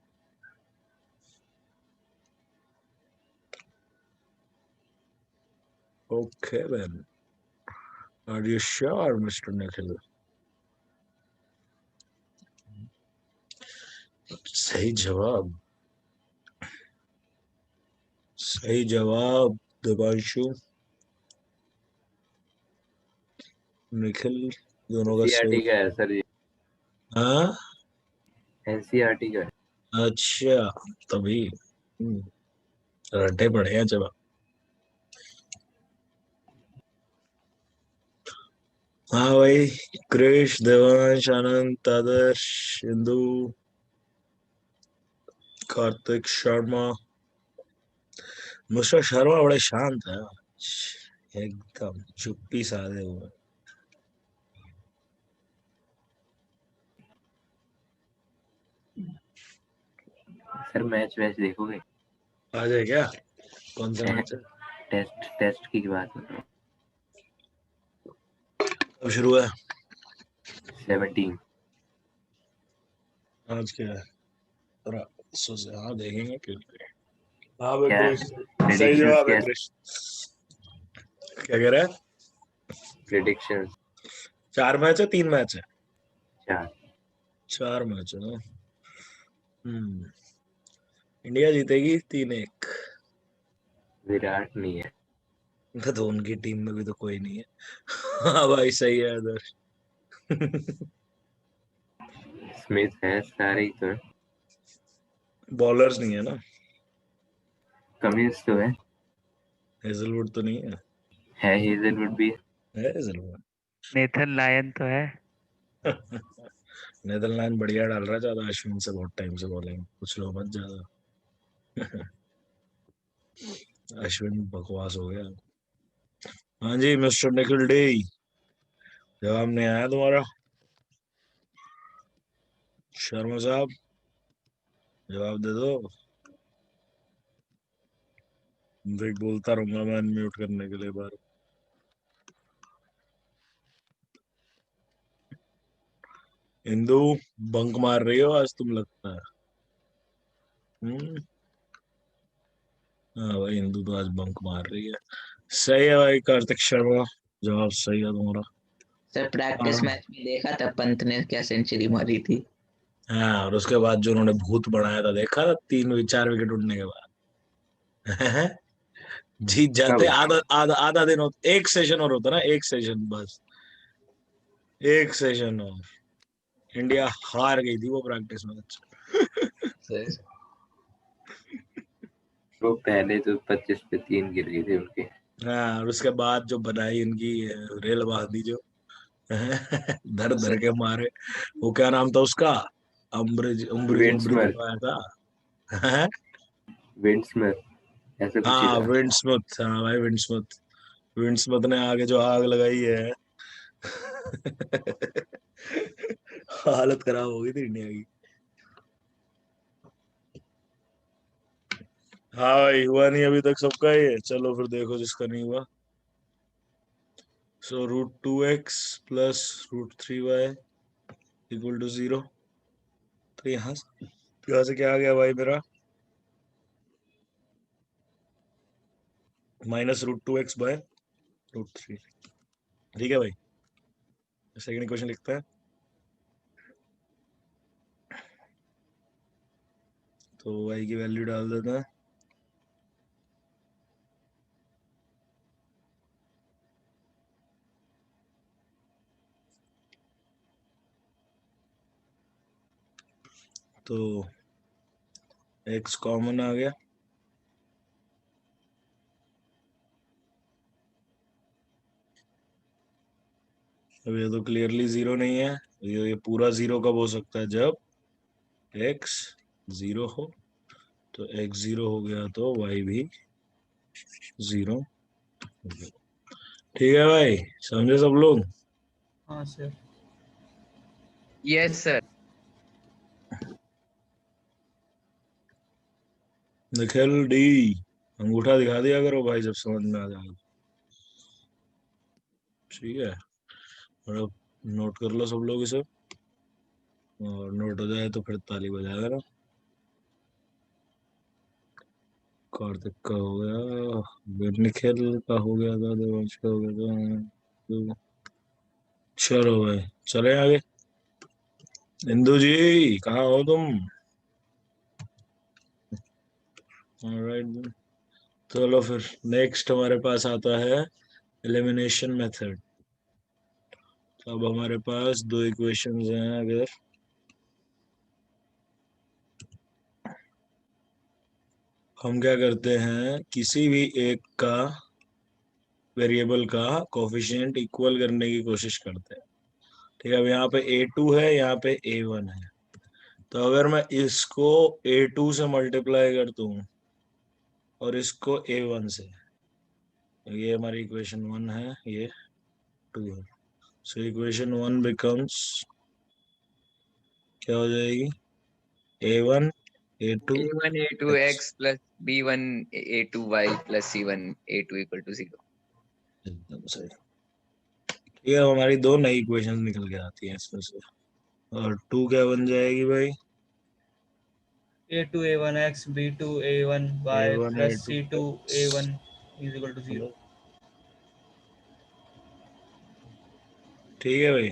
Speaker 1: Okay then, are you sure mister Nikhil? सही जवाब, सही जवाब दिपांशु, निखिल, दोनों का सही।
Speaker 5: एनसीईआरटी का है सर ये।
Speaker 1: हाँ
Speaker 5: एनसीईआरटी का है।
Speaker 1: अच्छा, तभी रटे पड़े हैं जवाब। हाँ भाई, क्रिश, देवांश, आनंद, आदर्श, इंदु, कार्तिक, शर्मा। मिस्टर शर्मा बड़े शांत है आज, एकदम चुप्पी साधे हुए।
Speaker 5: सर मैच वैच देखोगे?
Speaker 1: आ जाए क्या? कौन सा मैच है?
Speaker 5: टेस्ट की बात कर रहा हूँ।
Speaker 1: अब शुरू है
Speaker 5: 17
Speaker 1: आज क्या है हाँ देखेंगे क्यों नहीं। हाँ भाई
Speaker 5: क्या
Speaker 1: क्रिश सही
Speaker 5: प्रेडिक्शंस
Speaker 1: जवाब है
Speaker 5: क्या
Speaker 1: क्रिश। क्या कह रहा है?
Speaker 5: प्रेडिक्शंस
Speaker 1: 4 मैच है 3 मैच है?
Speaker 5: 4
Speaker 1: 4 मैच है ना। इंडिया जीतेगी 3-1।
Speaker 5: विराट नहीं है।
Speaker 1: तो उनकी टीम में भी तो कोई नहीं है। हाँ भाई सही है आदर्श।
Speaker 5: स्मिथ है, सारे ही तो है।
Speaker 1: बॉलर्स नहीं है ना।
Speaker 5: कमिंस तो है
Speaker 1: हेजलवुड तो नहीं है।
Speaker 5: हेजलवुड भी
Speaker 1: है हेजलवुड।
Speaker 6: नेथन लायन तो है।
Speaker 1: नेदरलैंड बढ़िया डाल रहा है ज्यादा अश्विन से बहुत टाइम से बॉलिंग कुछ लो मत ज्यादा। अश्विन बकवास हो गया। हाँ जी मिस्टर निखिल डे जवाब नहीं आया तुम्हारा। शर्मा साहब जवाब दे दो। देख बोलता रहूंगा मैं अनम्यूट करने के लिए बार। हिंदू बंक मार रही हो आज तुम लगता है। हम्म। हाँ भाई हिंदू तो आज बंक मार रही है। सही है भाई कार्तिक शर्मा जवाब सही है तुम्हारा।
Speaker 4: सर प्रैक्टिस
Speaker 1: हाँ
Speaker 4: मैच में देखा था पंत ने क्या सेंचुरी मारी थी।
Speaker 1: हाँ और उसके बाद जो उन्होंने भूत बनाया था देखा था 4 विकेट उड़ने के बाद। जीत जाते
Speaker 5: कब
Speaker 1: आधा आधा आधा दिन होता एक सेशन और होता ना एक सेशन बस। एक सेशन और इंडिया हार गई थी वो प्रैक्टिस मैच।
Speaker 4: सर
Speaker 5: वो पहले तो 25 पे 3 गिर गए थे उनके।
Speaker 1: हाँ और उसके बाद जो बनाई उनकी रेल बहादी जो धर धर
Speaker 4: सर
Speaker 1: के मारे। वो क्या नाम था उसका? अम्बरीज अम्बरीज अम्बरीज
Speaker 5: विंडस्मर
Speaker 1: जो आया था।
Speaker 5: विंडस्मर ऐसा कुछ ही
Speaker 1: हाँ
Speaker 5: था।
Speaker 1: विंड स्मिथ हाँ भाई विंड स्मिथ। विंड स्मिथ ने आगे जो आग लगाई है। हालत खराब हो गई थी इंडिया की। हाँ भाई हुआ नहीं अभी तक सबका ही है चलो फिर देखो जिसका नहीं हुआ। So √2x plus √3y equal to 0। तो यहाँ से क्या आ गया भाई मेरा -√2x बाय √3। ठीक है भाई सेकंड इक्वेशन लिखते हैं। तो y की वैल्यू डाल देते हैं। तो x कॉमन आ गया। अब ये तो क्लियरली 0 नहीं है। ये पूरा 0 कब हो सकता है जब x 0 हो। तो x 0 हो गया तो y भी 0 हो गया। ठीक है भाई समझे सब लोग।
Speaker 3: हाँ sir.
Speaker 2: Yes sir.
Speaker 1: Nikhil D अंगूठा दिखा दिया करो भाई जब समझ में आ जाए। ठीक है मतलब नोट कर लो सब लोग इसे और नोट हो जाए तो फिर ताली बजा देना। कार्तिक का हो गया निखिल का हो गया था देवांश का हो गया था। तो चलो भाई चले आगे। इंदु जी कहाँ हो तुम? ऑलराइट चलो फिर नेक्स्ट हमारे पास आता है एलिमिनेशन मेथड। तो अब हमारे पास 2 इक्वेशंस हैं अगर हम क्या करते हैं किसी भी एक का वेरिएबल का कोफिशिएंट इक्वल करने की कोशिश करते हैं। ठीक है अब यहाँ पे A2 है यहाँ पे A1 है। तो अगर मैं इसको A2 से मल्टीप्लाई कर दूं और इसको A1 से ये हमारी इक्वेशन 1 है ये 2 है। सो इक्वेशन 1 बिकम्स क्या हो जाएगी A1 A2
Speaker 2: A1 A2 X plus B1 A2 Y plus C1 A2 equal to 0।
Speaker 1: एकदम सही। ये हमारी दो नई इक्वेशंस निकल के आती हैं इसमें से। और 2 क्या बन जाएगी भाई?
Speaker 3: A2 A1 X B2 A1 Y
Speaker 1: A1
Speaker 3: plus
Speaker 1: A2
Speaker 3: C2 A1 is equal to 0।
Speaker 1: ठीक है भाई,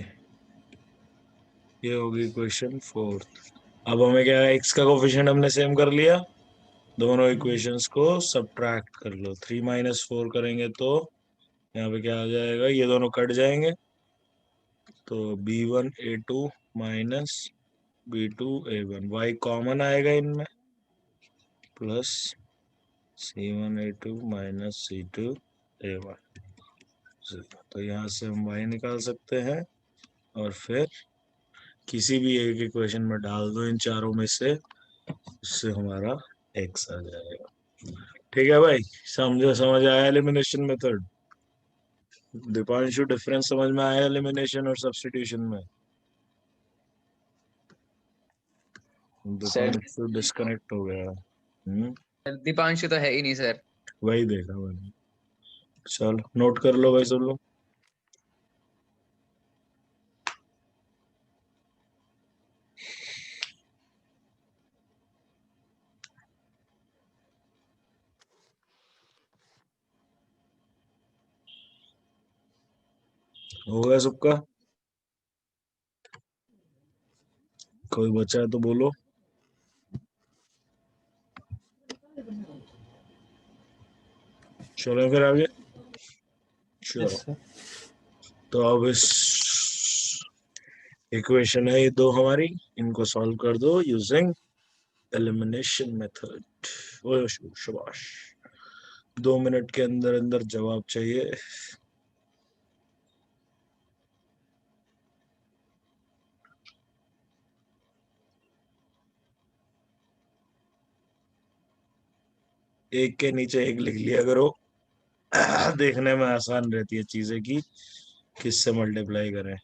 Speaker 1: ये होगी क्वेश्चन 4। अब हमें क्या है, x का कोफिशिएंट हमने सेम कर लिया, दोनों इक्वेशंस को सब्ट्रैक्ट कर लो। 3 - 4 करेंगे तो यहाँ पे क्या आ जाएगा, ये दोनों कट जाएंगे तो B1 A2 minus B2 A1, y common आएगा इनमें, plus C1 A2 minus C2 A1। तो यहाँ से हम y निकाल सकते हैं और फिर किसी भी एक इक्वेशन में डाल दो इन चारों में से, उससे हमारा x आ जाएगा। ठीक है भाई, समझ आया एलिमिनेशन मेथड? दीपांशु, डिफरेंस समझ में आया एलिमिनेशन और सब्स्टिट्यूशन में? दीपांशु डिस्कनेक्ट हो गया।
Speaker 2: दीपांशु तो है ही नहीं सर।
Speaker 1: वही देखा मैंने। चल नोट कर लो भाई सब लोग। हो गया सबका? कोई बचा है तो बोलो। चलो फिर आगे। चलो
Speaker 3: Yes, sir।
Speaker 1: तो अब इस इक्वेशन है ये दो हमारी, इनको सॉल्व कर दो यूजिंग एलिमिनेशन मेथड। ओह शाबाश, 2 मिनट के अंदर अंदर जवाब चाहिए। एक के नीचे एक लिख लिया करो, देखने में आसान रहती है चीजें कि किससे मल्टीप्लाई करें।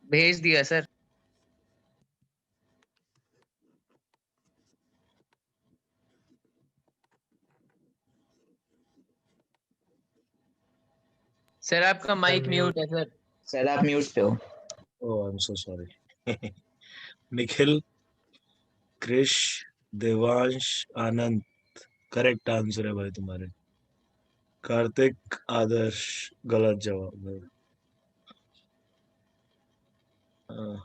Speaker 2: भेज दिया सर। सर आपका माइक म्यूट है सर।
Speaker 4: सर आप म्यूट पे हो।
Speaker 1: Oh I am so sorry. Nikhil, Krish, Devansh, Anand, correct answer है भाई तुम्हारे। कार्तिक, आदर्श, गलत जवाब है। हाँ,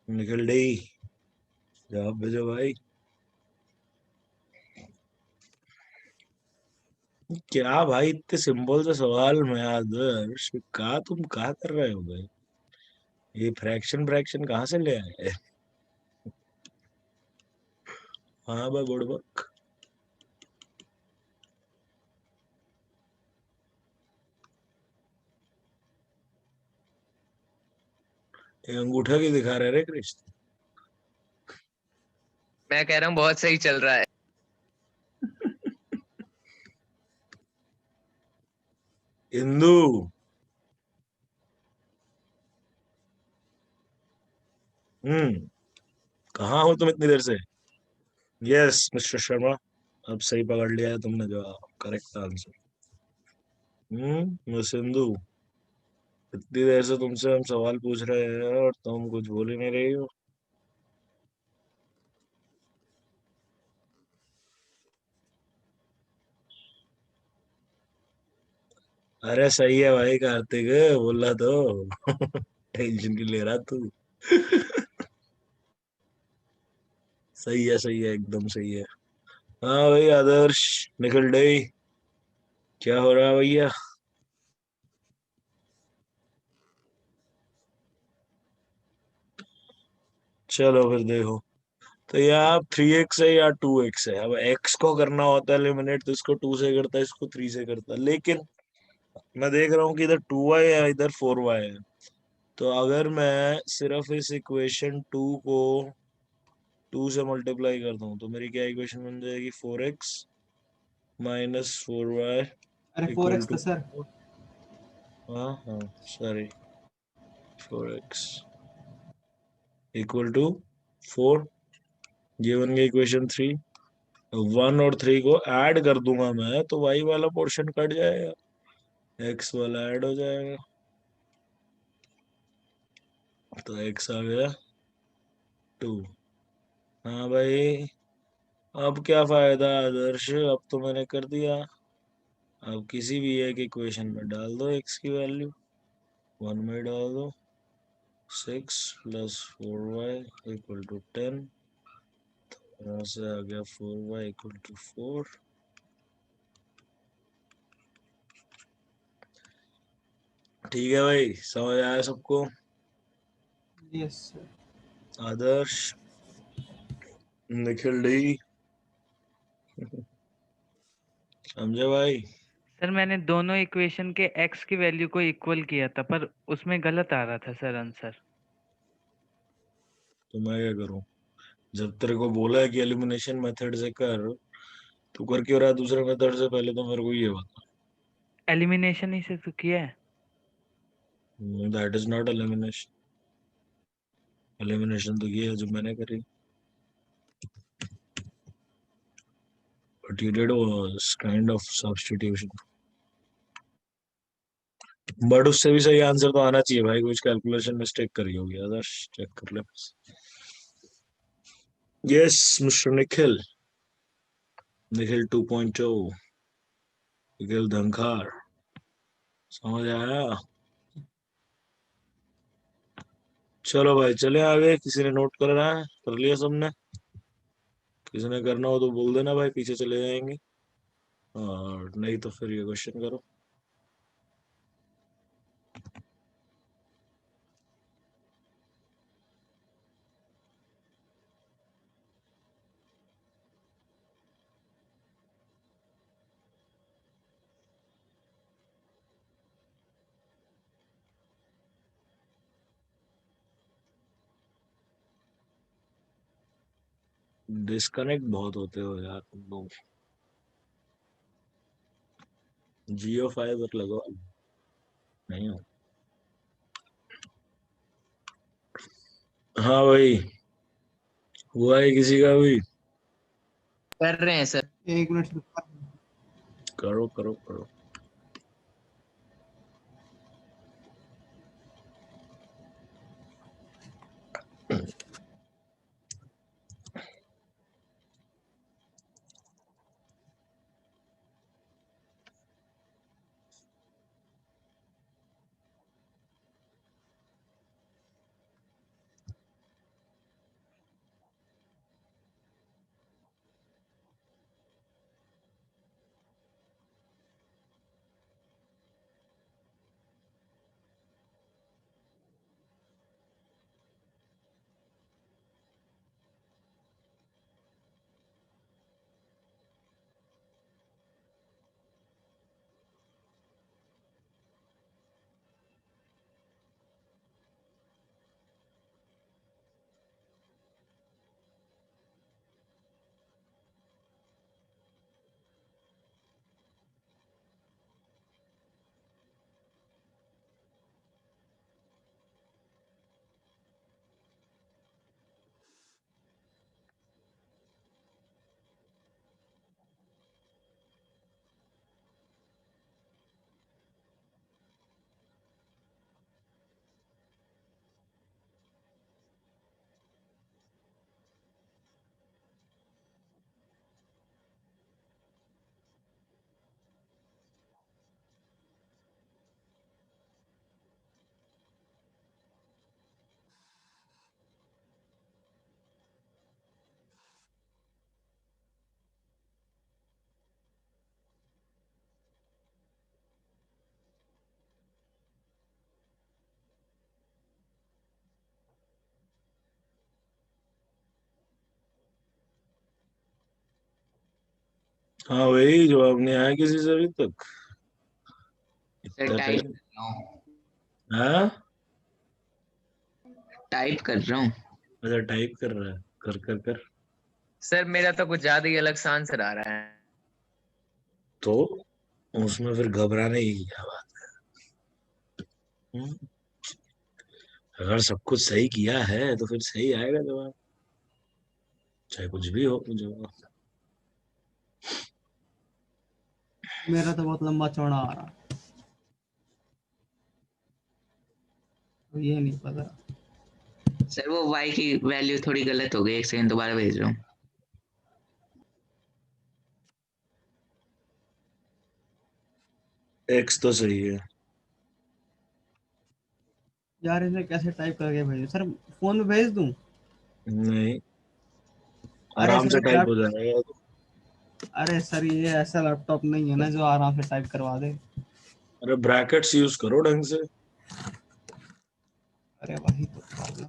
Speaker 1: निखिल डी, जवाब भेजो भाई। क्या भाई, इतने सिंपल से सवाल में आदर्श कहा, तुम कहा कर रहे हो भाई? ये फ्रैक्शन फ्रैक्शन कहाँ से ले आए? हाँ भाई बुड़बक। ये अंगूठा की दिखा रहे रे कृष्ण?
Speaker 2: मैं कह रहा हूँ बहुत सही चल रहा है।
Speaker 1: इंदु, कहाँ हो तुम इतनी देर से? यस मिस्टर शर्मा, अब सही पकड़ लिया है तुमने जवाब, करेक्ट आंसर। मिस इंदु, इतनी देर से तुमसे हम सवाल पूछ रहे हैं और तुम कुछ बोल ही नहीं रही हो। अरे सही है भाई कार्तिक, बोला तो। टेंशन क्यों ले रहा तू? सही है एकदम सही है। हाँ भाई आदर्श, निकल डे, क्या हो रहा है भैया? चलो फिर देखो, तो यहाँ 3x है या 2x है। अब x को करना होता है एलिमिनेट, तो इसको 2 से करता है, इसको 3 से करता है, लेकिन मैं देख रहा हूँ कि इधर 2y है इधर 4y है। तो अगर मैं सिर्फ इस इक्वेशन 2 को 2 से मल्टीप्लाई करता हूँ तो मेरी क्या इक्वेशन बन जाएगी? 4x माइनस 4y
Speaker 3: अरे
Speaker 1: इक्वल
Speaker 3: 4x
Speaker 1: टू,
Speaker 3: था सर।
Speaker 1: हाँ हाँ सॉरी, 4x इक्वल टू 4, ये बन गई इक्वेशन 3। 1 और 3 को ऐड कर दूंगा मैं तो y वाला पोर्शन कट जाएगा, x वाला ऐड हो जाएगा, तो x आ गया 2। हाँ भाई, अब क्या फायदा आदर्श, अब तो मैंने कर दिया। अब किसी भी एक इक्वेशन में डाल दो x की वैल्यू, 1 में डाल दो, 6 प्लस 4y इक्वल टू 10, यहाँ से आ गया 4y इक्वल टू 4। ठीक है भाई, समझ आया सबको?
Speaker 3: Yes sir.
Speaker 1: Adarsh, Nikhil D, समझे भाई?
Speaker 6: सर मैंने दोनों इक्वेशन के x की वैल्यू को इक्वल किया था, पर उसमें गलत आ रहा था सर आंसर।
Speaker 1: तो मैं क्या करूं? जब तेरे को बोला है कि एलिमिनेशन मेथड से कर, तो कर क्यों रहा है दूसरे मेथड से? पहले तो मेरे को ये बता।
Speaker 6: एलिमिनेशन ही से तो किया है।
Speaker 1: That is not elimination. Elimination तो ये है जो मैंने करी, but you did was kind of substitution. But उससे भी सही आंसर तो आना चाहिए भाई, कुछ कैलकुलेशन मिस्टेक करी होगी आदर्श, चेक कर ले। यस मिस्टर निखिल, निखिल 2.0, निखिल धनखार, समझ आया? चलो भाई चले आगे, किसी ने नोट करना है? कर लिया सबने? किसी ने करना हो तो बोल देना भाई, पीछे चले जाएंगे, और नहीं तो फिर ये क्वेश्चन करो। डिस्कनेक्ट बहुत होते हो यार तुम लोग। जियो फाइबर लगाओ, नहीं हो? हाँ भाई, हुआ है किसी का भी?
Speaker 2: कर रहे हैं सर।
Speaker 3: 1 मिनट रुको।
Speaker 1: करो करो करो। हाँ वही जवाब नहीं आया किसी से अभी तक।
Speaker 4: सर
Speaker 1: इतना
Speaker 4: टाइप
Speaker 1: टाइम।
Speaker 4: कर रहा हूँ,
Speaker 1: हाँ
Speaker 4: टाइप कर रहा हूँ।
Speaker 1: अच्छा टाइप कर रहा है, कर कर कर।
Speaker 2: सर मेरा तो कुछ ज्यादा ही अलग सा आंसर आ रहा है।
Speaker 1: तो उसमें फिर घबराने की क्या बात है? अगर सब कुछ सही किया है तो फिर सही आएगा जवाब, चाहे कुछ भी हो जवाब।
Speaker 3: मेरा तो बहुत लंबा चौड़ा आ रहा, तो ये नहीं पता।
Speaker 4: सर वो y की वैल्यू थोड़ी गलत हो गई, एक सेकंड दोबारा भेज रहा हूँ।
Speaker 1: एक्स तो सही है।
Speaker 3: यार इसे कैसे टाइप करके भेजूं सर? फोन में भेज दूं?
Speaker 1: नहीं,
Speaker 3: अरे
Speaker 1: आराम
Speaker 3: सर
Speaker 1: से
Speaker 3: एक
Speaker 1: टाइप हो
Speaker 3: लैप
Speaker 1: जाएगा तो।
Speaker 3: अरे सर ये ऐसा लैपटॉप नहीं है ना जो आराम से टाइप करवा दे।
Speaker 1: अरे ब्रैकेट्स यूज करो ढंग से।
Speaker 3: अरे वही तो प्रॉब्लम।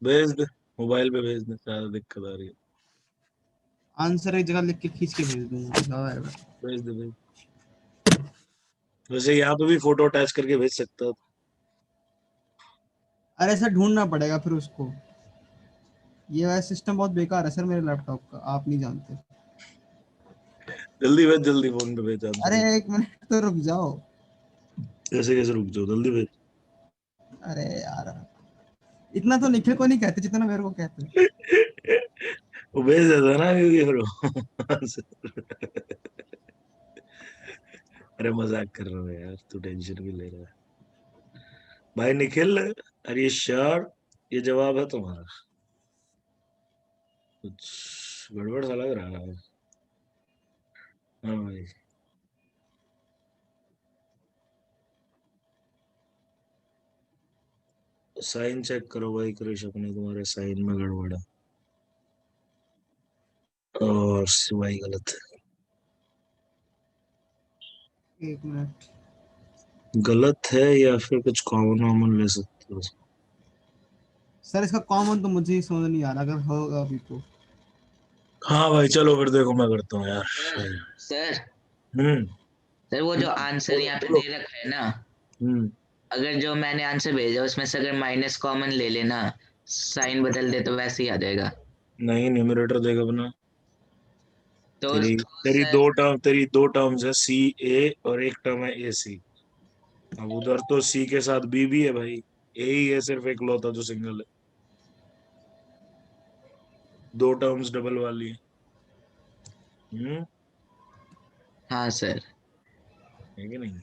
Speaker 1: भेज दे, मोबाइल पे भेज दे, ज्यादा दिक्कत आ रही है।
Speaker 3: आंसर एक जगह लिख के खींच के भेज दूंगा, ज्यादा है।
Speaker 1: भेज दे भेज। वैसे यहाँ पे भी फोटो अटैच करके भेज सकता हो।
Speaker 3: अरे सर ढूंढना पड़ेगा फिर उसको। ये वाला सिस्टम बहुत बेकार है सर मेरे लैपटॉप का, आप नहीं जानते।
Speaker 1: जल्दी भेज, जल्दी फोन पे भेज आंसर।
Speaker 3: अरे एक मिनट तो रुक जाओ।
Speaker 1: कैसे कैसे रुक जाओ, जल्दी भेज।
Speaker 3: अरे यार इतना तो निखिल को नहीं कहते जितना मेरे को कहते।
Speaker 1: वो भेज देता ना क्योंकि फिर वो अरे मजाक कर रहा हूँ यार, तू टेंशन भी ले रहा है। भाई निखिल, अरे ये श्योर ये जवाब है तुम्हारा? कुछ गड़बड़ सा लग रहा है। हाँ भाई। साइन चेक करो भाई कृष अपने, तुम्हारे साइन में गड़बड़ है और भाई गलत है।
Speaker 3: एक मिनट।
Speaker 1: गलत है या फिर कुछ कॉमन वॉमन ले सकते हो।
Speaker 3: सर इसका कॉमन तो मुझे ही समझ नहीं आ रहा, अगर होगा अभी तो।
Speaker 1: हाँ भाई चलो फिर, देखो मैं करता हूँ यार।
Speaker 4: सर
Speaker 1: हम्म।
Speaker 4: सर वो जो आंसर
Speaker 1: बोलो
Speaker 4: यहाँ पे
Speaker 1: बोलो।
Speaker 4: दे रखा है ना,
Speaker 1: हम्म।
Speaker 4: अगर जो मैंने आंसर भेजा उसमें से अगर माइनस कॉमन ले लेना, साइन बदल दे तो वैसे ही आ जाएगा।
Speaker 1: नहीं, न्यूमरेटर देगा अपना।
Speaker 4: तो
Speaker 1: तेरी तेरी
Speaker 4: सर
Speaker 1: तेरी दो टर्म्स है सी ए और एक टर्म है ए सी। अब उधर तो सी के साथ बी भी है भाई, ए ही है सिर्फ एक लौता जो सिंगल है। दो टर्म्स डबल वाली है। हम्म।
Speaker 4: हाँ सर।
Speaker 1: है कि नहीं?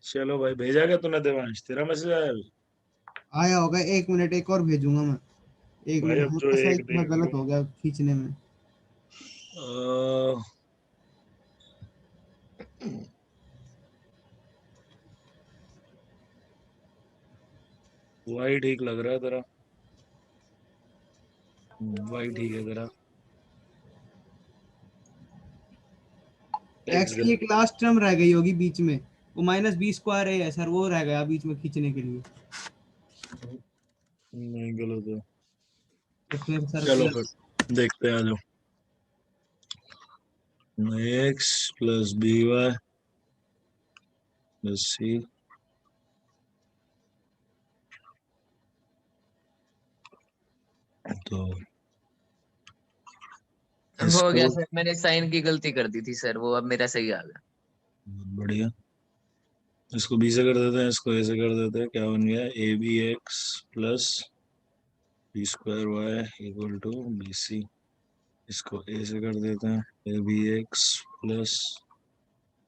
Speaker 1: चलो भाई, भेजा क्या तूने देवांश? तेरा मैसेज आया अभी?
Speaker 3: आया होगा, एक मिनट एक और भेजूंगा मैं। एक
Speaker 1: भाई
Speaker 3: मिनट,
Speaker 1: अब जो
Speaker 3: हल्का सा
Speaker 1: एक
Speaker 3: एक मैं
Speaker 1: देख
Speaker 3: गलत
Speaker 1: लूं।
Speaker 3: हो गया खींचने में।
Speaker 1: वाई ठीक लग रहा है तेरा। वाई ठीक है तेरा।
Speaker 3: एक्स
Speaker 1: एक्स
Speaker 3: की
Speaker 1: गलत।
Speaker 3: एक लास्ट टर्म रह गई होगी बीच में, वो माइनस बी स्क्वायर है सर, वो रह गया बीच में खींचने के लिए।
Speaker 1: नहीं गलत है।
Speaker 3: तो फिर सर
Speaker 1: चलो
Speaker 3: प्लस।
Speaker 1: फिर देखते हैं, आ जाओ। X plus B Y plus C. तो
Speaker 2: हो गया
Speaker 1: इसको
Speaker 2: सर, मैंने साइन की गलती कर दी थी सर, वो अब मेरा सही आ गया।
Speaker 1: बढ़िया, इसको बी से कर देते हैं, इसको ए से कर देते हैं। क्या बन गया? A B X plus B square Y equal to B C. इसको ए से कर देते हैं, A B X plus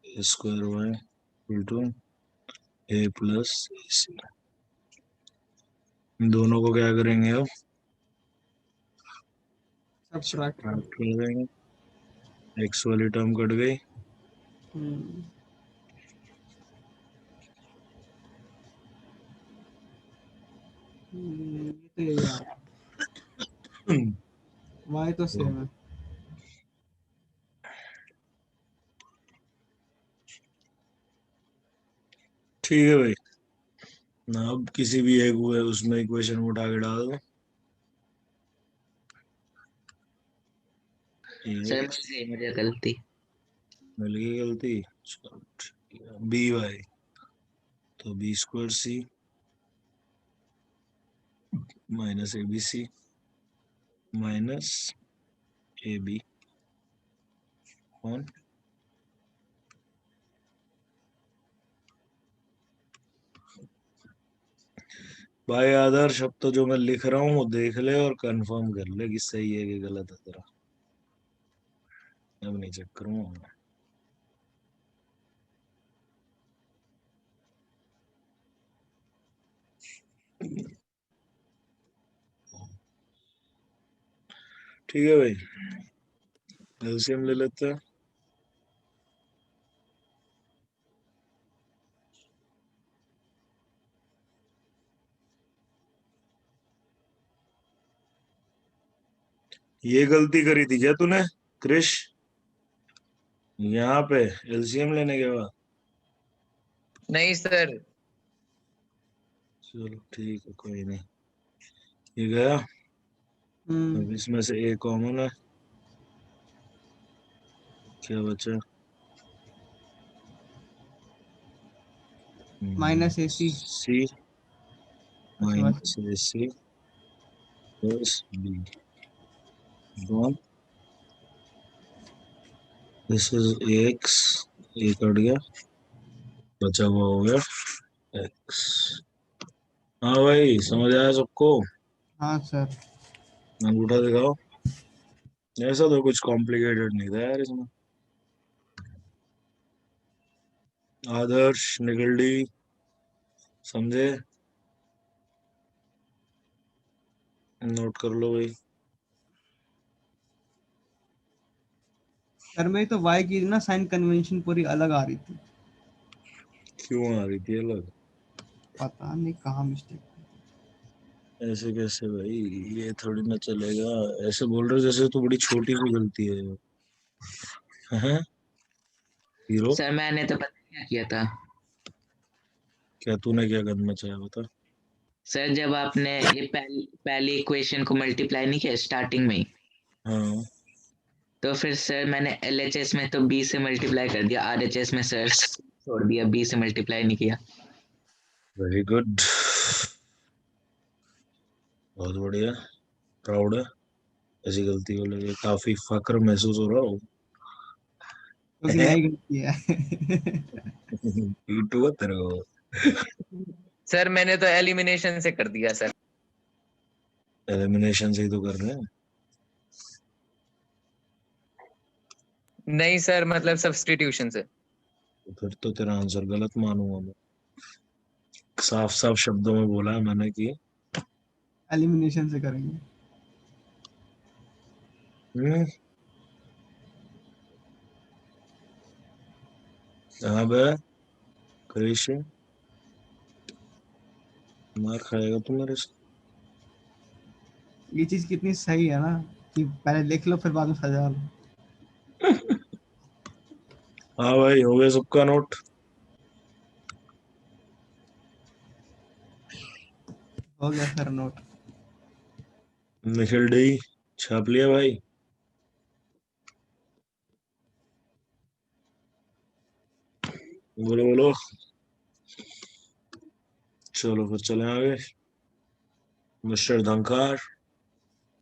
Speaker 1: A square Y equal to A plus A C. इन दोनों को क्या करेंगे अब?
Speaker 3: सब्ट्रैक्ट कर।
Speaker 1: सब्ट्रैक्ट कर देंगे। एक्स वाली टर्म कट गई।
Speaker 3: हम्म, ये तो यही आ रहा। वाई तो सेम है।
Speaker 1: ठीक है भाई ना, अब किसी भी एक हुए उसमें इक्वेशन उठा के डाल दो।
Speaker 4: सर
Speaker 1: X
Speaker 4: मुझे गलती।
Speaker 1: मिल गई गलती। चलो ठीक है, बी वाई तो B square C minus A B C minus A B on भाई आदर्श, अब तो जो मैं लिख रहा हूँ वो देख ले और कंफर्म कर ले कि सही है कि गलत है तेरा। अब नहीं चेक करूंगा। ठीक है भाई, एलसीएम ले लेते हैं। ये गलती करी थी क्या तूने क्रिश, यहाँ पे एलसीएम लेने के बाद?
Speaker 2: नहीं सर,
Speaker 1: चलो ठीक है, कोई नहीं। ये गया। अब इसमें से ए कॉमन है, क्या बचा?
Speaker 3: Minus A C.
Speaker 1: C minus A C plus B one. This is X, A cut गया, बचा हुआ हो गया एक्स। हाँ भाई, समझ आया सबको?
Speaker 3: हाँ सर।
Speaker 1: अंगूठा दिखाओ। ऐसा तो कुछ कॉम्प्लिकेटेड नहीं था यार इसमें। आदर्श निकल डी, समझे? नोट कर लो भाई।
Speaker 3: सर में तो वाई की ना साइन कन्वेंशन पूरी अलग आ रही थी।
Speaker 1: क्यों आ रही थी अलग?
Speaker 3: पता नहीं कहाँ मिस्टेक।
Speaker 1: ऐसे कैसे भाई, ये थोड़ी ना चलेगा। ऐसे बोल रहे हो जैसे तो बड़ी छोटी सी गलती है। हैं हीरो?
Speaker 4: सर मैंने तो पता क्या किया था।
Speaker 1: क्या तूने क्या करना चाहा बता।
Speaker 4: सर जब आपने ये पहली इक्वेशन को मल्टीप्लाई नहीं किया स्टार्टिंग में ही,
Speaker 1: हाँ
Speaker 4: तो फिर सर मैंने एलएचएस में तो बी से मल्टीप्लाई कर दिया, आरएचएस में सर छोड़ दिया, बी से मल्टीप्लाई नहीं किया।
Speaker 1: वेरी गुड, बहुत बढ़िया, प्राउड है। ऐसी गलती को लेके काफी फक्र महसूस हो रहा हो।
Speaker 3: क्योंकि यही गलती है।
Speaker 1: पीटू है तेरे को।
Speaker 2: सर मैंने तो एलिमिनेशन से कर दिया सर।
Speaker 1: एलिमिनेशन से ही तो कर रहे हैं।
Speaker 2: नहीं सर, मतलब सब्स्टिट्यूशन से।
Speaker 1: तो फिर तो तेरा आंसर गलत मानूंगा मैं। साफ साफ शब्दों में बोला है मैंने कि
Speaker 3: एलिमिनेशन से करेंगे।
Speaker 1: हम्म, यहाँ पे क्रिश मार खाएगा तू मेरे से।
Speaker 3: ये चीज कितनी सही है ना कि पहले लिख लो फिर बाद में सजा लो।
Speaker 1: हाँ भाई, हो गया सबका नोट?
Speaker 3: हो गया सर नोट।
Speaker 1: निखिल डी, छाप लिया भाई? बोलो बोलो। चलो फिर चले आगे। मिस्टर धंकार,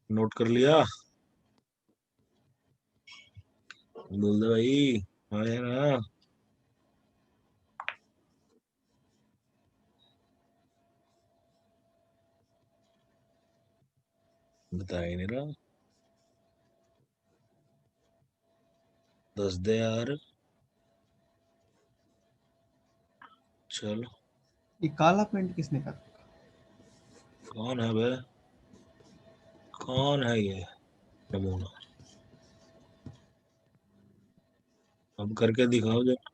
Speaker 1: नोट कर लिया? बोल दे भाई, हाँ या ना? बता ही नहीं रहा। दस दे यार। चल।
Speaker 3: ये काला पेंट किसने करा?
Speaker 1: कौन है बे? कौन है ये नमूना? अब करके दिखाओ जरा।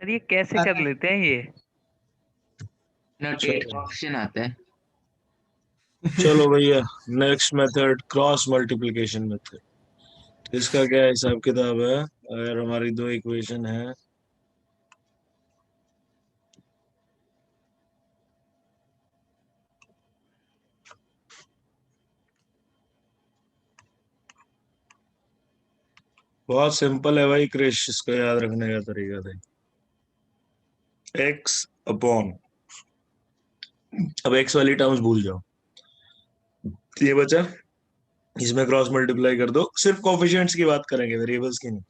Speaker 6: सर ये कैसे कर
Speaker 3: अरे
Speaker 6: लेते हैं ये?
Speaker 4: नोटेट
Speaker 1: चलो,
Speaker 4: ऑप्शन आता है।
Speaker 1: चलो भैया, next method cross multiplication method. इसका क्या हिसाब किताब है? अगर हमारी दो इक्वेशन है, बहुत सिंपल है भाई क्रिश, इसको याद रखने का तरीका था। x अपॉन, अब x वाली टर्म्स भूल जाओ, ये बचा, इसमें क्रॉस मल्टीप्लाई कर दो, सिर्फ कोफिशिएंट्स की बात करेंगे, वेरिएबल्स की नहीं।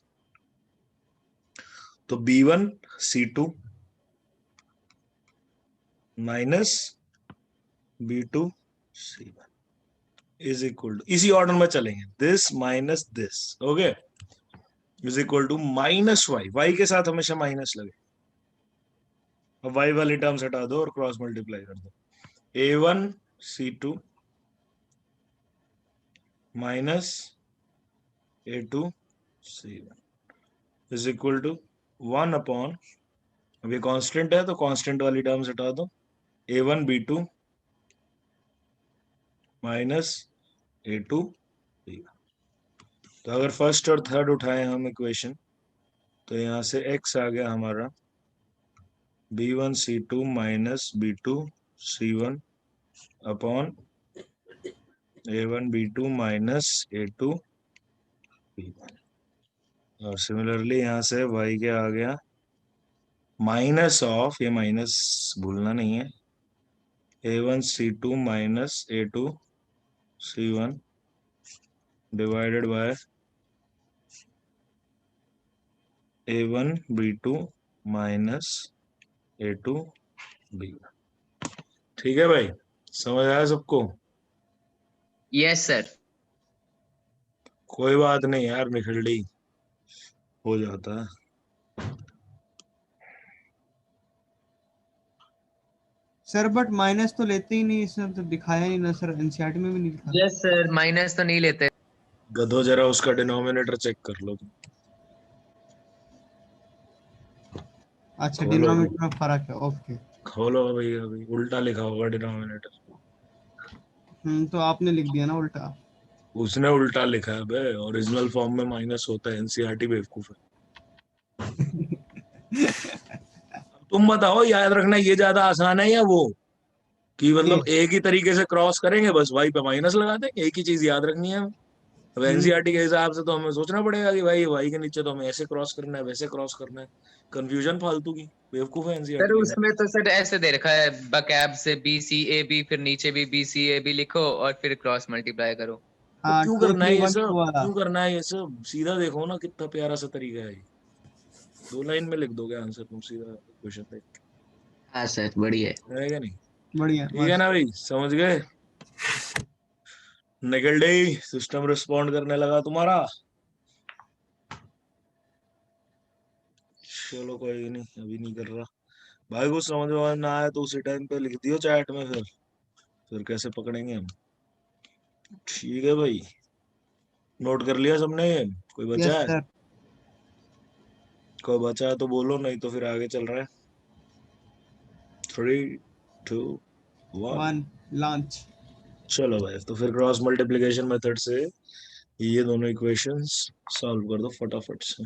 Speaker 1: तो b1 c2 minus b2 c1 is equal to, इसी ऑर्डर में चलेंगे, this minus this, okay, is equal to minus Y, Y के साथ हमेशा माइनस लगे। अब वाई वाली टर्म्स हटा दो और क्रॉस मल्टीप्लाई कर दो, a1 c2 minus a2 c1 is equal to 1 upon, अब ये कांस्टेंट है तो कांस्टेंट वाली टर्म्स हटा दो, a1 b2 minus a2 b1। तो अगर फर्स्ट और थर्ड उठाए हम इक्वेशन, तो यहां से x आ गया हमारा b1 c2 minus b2 c1 upon a1 b2 minus a2 b1। और सिमिलरली यहां से y क्या आ गया, माइनस ऑफ, ये माइनस भूलना नहीं है, a1 c2 minus a2 c1 divided by a1 b2 minus a2 b1। ठीक है भाई, समझ आया सबको?
Speaker 2: Yes sir.
Speaker 1: कोई बात नहीं यार, निखिल्डी हो जाता है।
Speaker 3: सर बट माइनस तो लेते ही नहीं, इसमें तो दिखाया नहीं ना सर, एनसीईआरटी में भी नहीं लिखा।
Speaker 2: यस सर, माइनस तो नहीं लेते।
Speaker 1: गधो, जरा उसका डिनोमिनेटर चेक कर लो तुम।
Speaker 3: अच्छा,
Speaker 1: खोलो
Speaker 3: डिनोमिनेटर में फर्क है, ओके।
Speaker 1: खोलो भाई, अभी उल्टा लिखा होगा डिनोमिनेटर।
Speaker 3: तो आपने लिख दिया ना उल्टा।
Speaker 1: उसने उल्टा लिखा है बे, ओरिजिनल फॉर्म में माइनस होता है, एनसीईआरटी बेवकूफ है। तुम बताओ, याद रखना ये ज्यादा आसान है या वो, कि मतलब
Speaker 3: ये
Speaker 1: एक ही तरीके से क्रॉस करेंगे, बस वाई पे माइनस लगा देंगे, एक ही चीज याद रखनी है हमें। अब एनसीईआरटी के हिसाब से तो हमें सोचना पड़ेगा कि भाई वाई के नीचे तो हमें ऐसे क्रॉस करना है, वैसे क्रॉस करना है, कंफ्यूजन फालतू की, बेवकूफ है
Speaker 2: सर
Speaker 1: एनसीईआरटी।
Speaker 2: उसमें तो सर ऐसे दे रखा है, बकैब से बी सी ए बी, फिर नीचे भी बी सी ए बी लिखो और फिर क्रॉस मल्टीप्लाई करो।
Speaker 1: तो
Speaker 3: हाँ,
Speaker 1: क्यों
Speaker 3: 2
Speaker 1: करना है
Speaker 3: 3
Speaker 1: ये
Speaker 3: 1
Speaker 1: सब,
Speaker 3: 2 वाला।
Speaker 1: क्यों करना है ये सब? सीधा देखो ना, कितना प्यारा सा तरीका है ये, 2 लाइन में लिख दोगे आंसर तुम सीधा क्वेश्चन देख के।
Speaker 4: हाँ सर, बढ़िया है।
Speaker 1: है क्या नहीं?
Speaker 3: बढ़िया,
Speaker 1: ठीक है
Speaker 3: मस्त।
Speaker 1: ना भाई, समझ गए? निकल डे, सिस्टम रिस्पॉन्ड करने लगा तुम्हारा। चलो कोई नहीं, अभी नहीं कर रहा भाई, कुछ समझ में ना आया तो उसी टाइम पे लिख दियो चैट में, फिर कैसे पकड़ेंगे हम? ठीक है भाई, नोट कर लिया सबने ये? कोई
Speaker 3: यस
Speaker 1: बचा है?
Speaker 3: सर।
Speaker 1: कोई बचा है तो बोलो, नहीं तो फिर आगे चल रहा है। 3 2 1
Speaker 3: 1 लॉन्च।
Speaker 1: चलो भाई, तो फिर क्रॉस मल्टीप्लिकेशन मेथड से ये दोनों इक्वेशंस सॉल्व कर दो फटाफट से।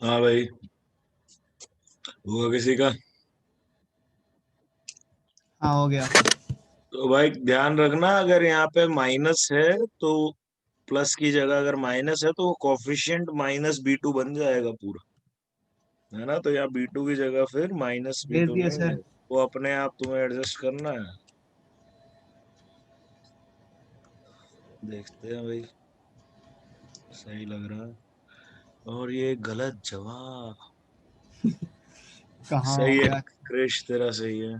Speaker 1: हाँ भाई, हुआ किसी का?
Speaker 3: हाँ, हो गया।
Speaker 1: तो भाई ध्यान रखना, अगर यहाँ पे माइनस है तो प्लस की जगह अगर माइनस है तो कोफिशिएंट -b2 बन जाएगा पूरा। है ना, तो यहाँ B2 की जगह फिर माइनस
Speaker 3: दे
Speaker 1: B2
Speaker 3: दिया
Speaker 1: नहीं
Speaker 3: सर।
Speaker 1: है, वो अपने आप तुम्हें एडजस्ट करना है। देखते हैं भाई, सही लग रहा है। और ये गलत जवाब।
Speaker 3: कहाँ हो
Speaker 1: सही है
Speaker 3: गया?
Speaker 1: क्रिश, तेरा सही है।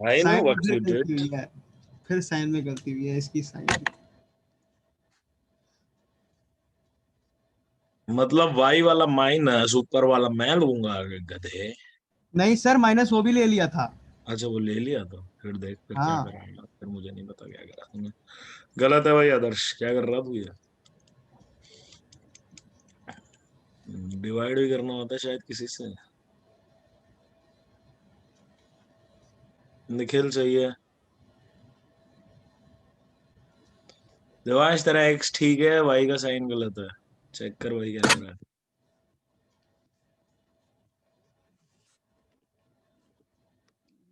Speaker 1: आई नो
Speaker 3: साइन में
Speaker 1: व्हाट
Speaker 3: फिर
Speaker 1: यू
Speaker 3: गलती
Speaker 1: डिड।
Speaker 3: हुई है, फिर साइन में गलती हुई है इसकी, साइन।
Speaker 1: मतलब वाई वाला माइनस ऊपर वाला मैं लूंगा आगे, गधे।
Speaker 3: नहीं सर, माइनस वो भी ले लिया था।
Speaker 1: अच्छा वो ले लिया था, फिर देख फिर क्या
Speaker 3: हाँ
Speaker 1: करा, फिर मुझे नहीं पता क्या करा तूने। गलत है भाई आदर्श, क्या कर रहा तू ये। डिवाइड भी करना होता है शायद किसी से। निखिल सही है। देवांश तेरा एक्स ठीक है, वाई का साइन गलत है। चेक कर भाई क्या कर रहा है।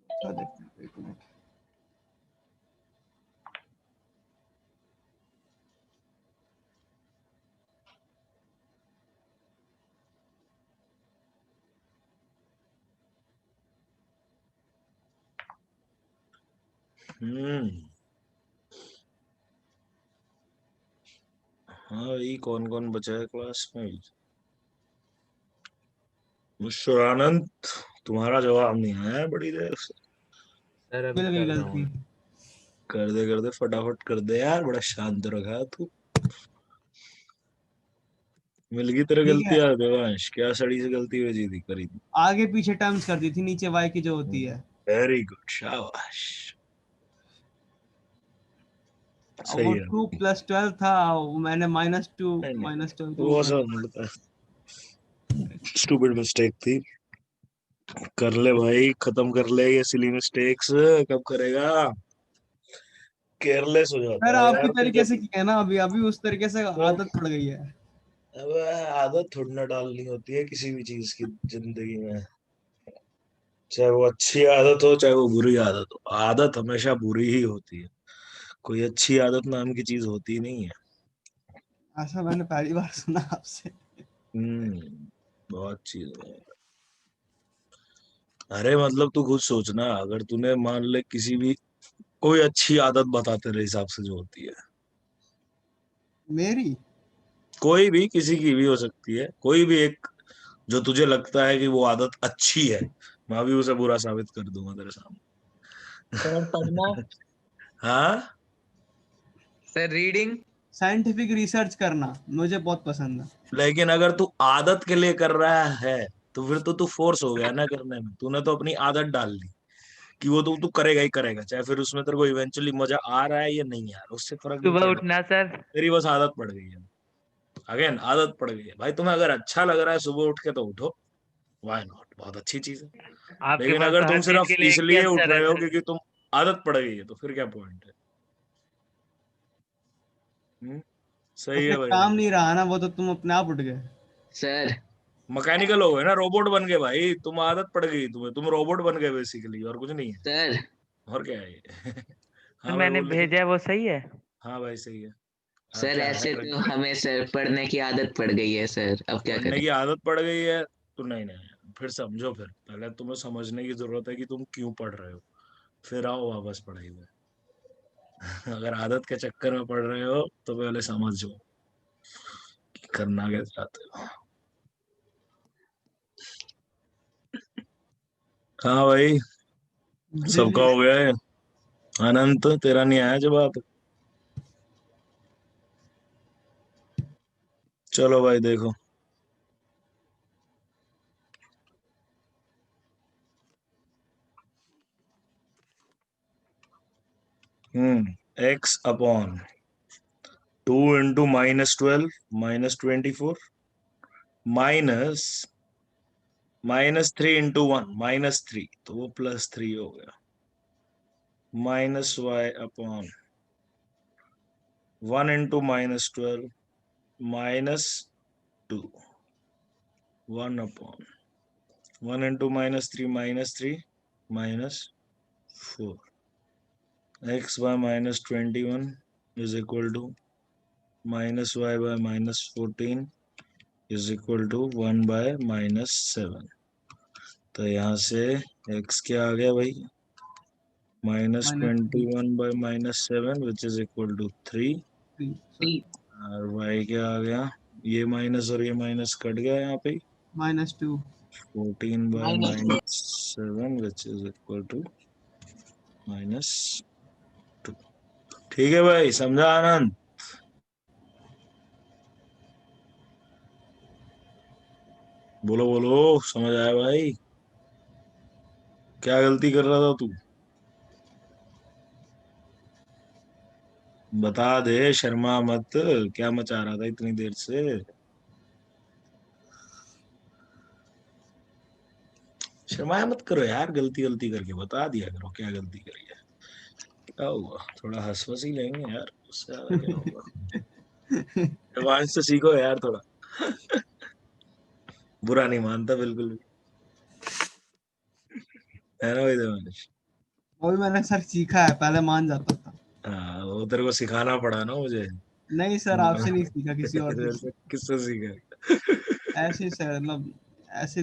Speaker 3: तो देखते हैं, एक मिनट।
Speaker 1: हम्म। हाँ भाई, कौन कौन बचा है क्लास में। मिस्टर आनंद, तुम्हारा जवाब नहीं आया है बड़ी देर से।
Speaker 5: सर अभी
Speaker 3: मिल गई
Speaker 5: कर रहा
Speaker 3: गलती।
Speaker 5: हूँ।
Speaker 1: कर दे फटाफट कर दे यार, बड़ा शांत रखा है तू। मिल गई तेरे
Speaker 3: ठीक है,
Speaker 1: गलतियां देवांश, क्या सड़ी से गलती हुई थी करी थी।
Speaker 3: आगे पीछे टर्म्स कर दी थी, नीचे वाई की जो होती है।
Speaker 1: वेरी गुड, शाबाश।
Speaker 3: अब वो
Speaker 1: सही है।
Speaker 3: 2 + 12 था, वो मैंने -2
Speaker 1: नहीं नहीं,
Speaker 3: -12 तो वो
Speaker 1: वो
Speaker 3: कर
Speaker 1: सब मिलता है, स्टूपिड मिस्टेक थी। कर ले भाई, खत्म कर ले ये सिली मिस्टेक्स। कब करेगा। केयरलेस हो
Speaker 3: सर
Speaker 1: जाता है
Speaker 3: आपकी
Speaker 1: यार तू
Speaker 3: तरीके
Speaker 1: जब।
Speaker 3: से किया ना, अभी अभी उस तरीके से
Speaker 1: तो
Speaker 3: आदत पड़ गई है।
Speaker 1: अब आदत थोड़ी ना डालनी होती है किसी भी चीज की जिंदगी में। चाहे वो अच्छी आदत हो चाहे वो बुरी आदत हो, आदत हमेशा बुरी ही होती है। कोई अच्छी आदत नाम की चीज होती ही नहीं है।
Speaker 3: ऐसा मैंने पहली बार सुना आपसे।
Speaker 1: बहुत चीज है। अरे मतलब तू खुद सोचना, अगर तूने मान ले किसी भी कोई अच्छी आदत बता तेरे हिसाब से जो होती है,
Speaker 3: मेरी?
Speaker 1: कोई भी किसी की भी हो सकती है, कोई भी एक जो तुझे लगता है कि वो आदत अच्छी है, मैं भी उसे बुरा साबित कर दूंगा तेरे
Speaker 2: सर पढ़ना।
Speaker 1: सामने। हाँ।
Speaker 2: Sir reading.
Speaker 3: साइंटिफिक रिसर्च करना मुझे बहुत पसंद है।
Speaker 1: लेकिन अगर तू आदत के लिए कर रहा है तो फिर तो तू फोर्स हो गया ना करने में, तूने तो अपनी आदत डाल दी कि वो तो तू करेगा ही करेगा, चाहे फिर उसमें तेरे को इवेंचुअली मजा आ रहा है या नहीं आ रहा, उससे फर्क नहीं
Speaker 6: सुबह
Speaker 1: पड़ता।
Speaker 6: उठना सर।
Speaker 1: तेरी बस आदत पड़ गई है। अगेन आदत पड़ गई है भाई, तुम्हें अगर अच्छा लग रहा है सुबह उठ के तो उठो, वाई नॉट, बहुत अच्छी चीज है।
Speaker 6: आपके
Speaker 1: लेकिन
Speaker 6: पास
Speaker 1: अगर
Speaker 6: तो
Speaker 1: तुम
Speaker 6: हर चीज
Speaker 1: सिर्फ
Speaker 6: के लिए एक ही
Speaker 1: इसलिए उठ
Speaker 6: आंसर है
Speaker 1: रहे हो
Speaker 6: सर।
Speaker 1: क्योंकि तुम आदत पड़ गई है तो फिर क्या पॉइंट है। हम्म, सही
Speaker 3: उसमें
Speaker 1: है भाई।
Speaker 3: काम नहीं रहा ना, वो तो तुम अपने आप उठ गए।
Speaker 4: सर
Speaker 1: मैकेनिकल हो गए ना, रोबोट बन गए भाई, तुम आदत पड़ गई तुम्हें, तुम रोबोट बन गए बेसिकली, और कुछ नहीं है।
Speaker 4: सर
Speaker 1: और क्या है ये।
Speaker 6: तो
Speaker 1: हाँ भाई
Speaker 6: मैंने
Speaker 1: बोल लेकिन।
Speaker 6: भेजा है वो सही है।
Speaker 1: हाँ भाई सही है। हाँ
Speaker 4: सर
Speaker 1: क्या है
Speaker 4: ऐसे तो हमें सर पढ़ने की आदत पड़ गई है सर, अब क्या
Speaker 1: पढ़ने
Speaker 4: करें।
Speaker 1: की आदत पड़ गई है तो नहीं नहीं, फिर समझो, फिर पहले तुम्हें समझने की जरूरत है कि तुम क्यों पढ़ रहे हो, फिर आओ वापस पढ़ाई में। अगर आदत के चक्कर में पढ़ रहे हो तो पहले समझो कि करना क्या चाहते हो। हाँ भाई, सबका
Speaker 3: ब्रिलियंट।
Speaker 1: हो गया है। अनंत तेरा नहीं आया जवाब। चलो भाई देखो। एक्स अपॉन 2 × -12 -24 माइनस -3 × 1 -3, तो वो +3 हो गया, -y upon 1 × -12 -2, 1 upon 1 × -3 -4, x by -21 is equal to -y by -14 is equal to 1/-7। तो यहाँ से x क्या आ गया भाई, -21/-7 विच इज इक्वल टू 3। और y क्या आ गया, ये माइनस और ये माइनस कट गया यहाँ पे,
Speaker 3: -2।
Speaker 1: 14/-7 विच इज इक्वल टू -2। ठीक है भाई, समझा आनंद? बोलो बोलो, समझ आया भाई? क्या गलती कर रहा था तू, बता दे, शर्मा मत। क्या मचा रहा था इतनी देर से? शर्माया मत करो यार, गलती गलती करके बता दिया करो क्या गलती करी है। क्या हुआ, थोड़ा हंस वस ही लेंगे यार, उससे ज्यादा क्या होगा। देवांश से सीखो यार थोड़ा। बुरा नहीं मानता बिल्कुल भी, है ना भाई देवांश?
Speaker 3: वो भी मैंने सर सीखा है, पहले मान जाता था।
Speaker 1: हाँ, वो तेरे को सिखाना पड़ा ना मुझे।
Speaker 3: नहीं सर, आपसे नहीं सीखा, किसी और से सीखा।
Speaker 1: किससे सीखा?
Speaker 3: ऐसे ही सर, मतलब ऐसे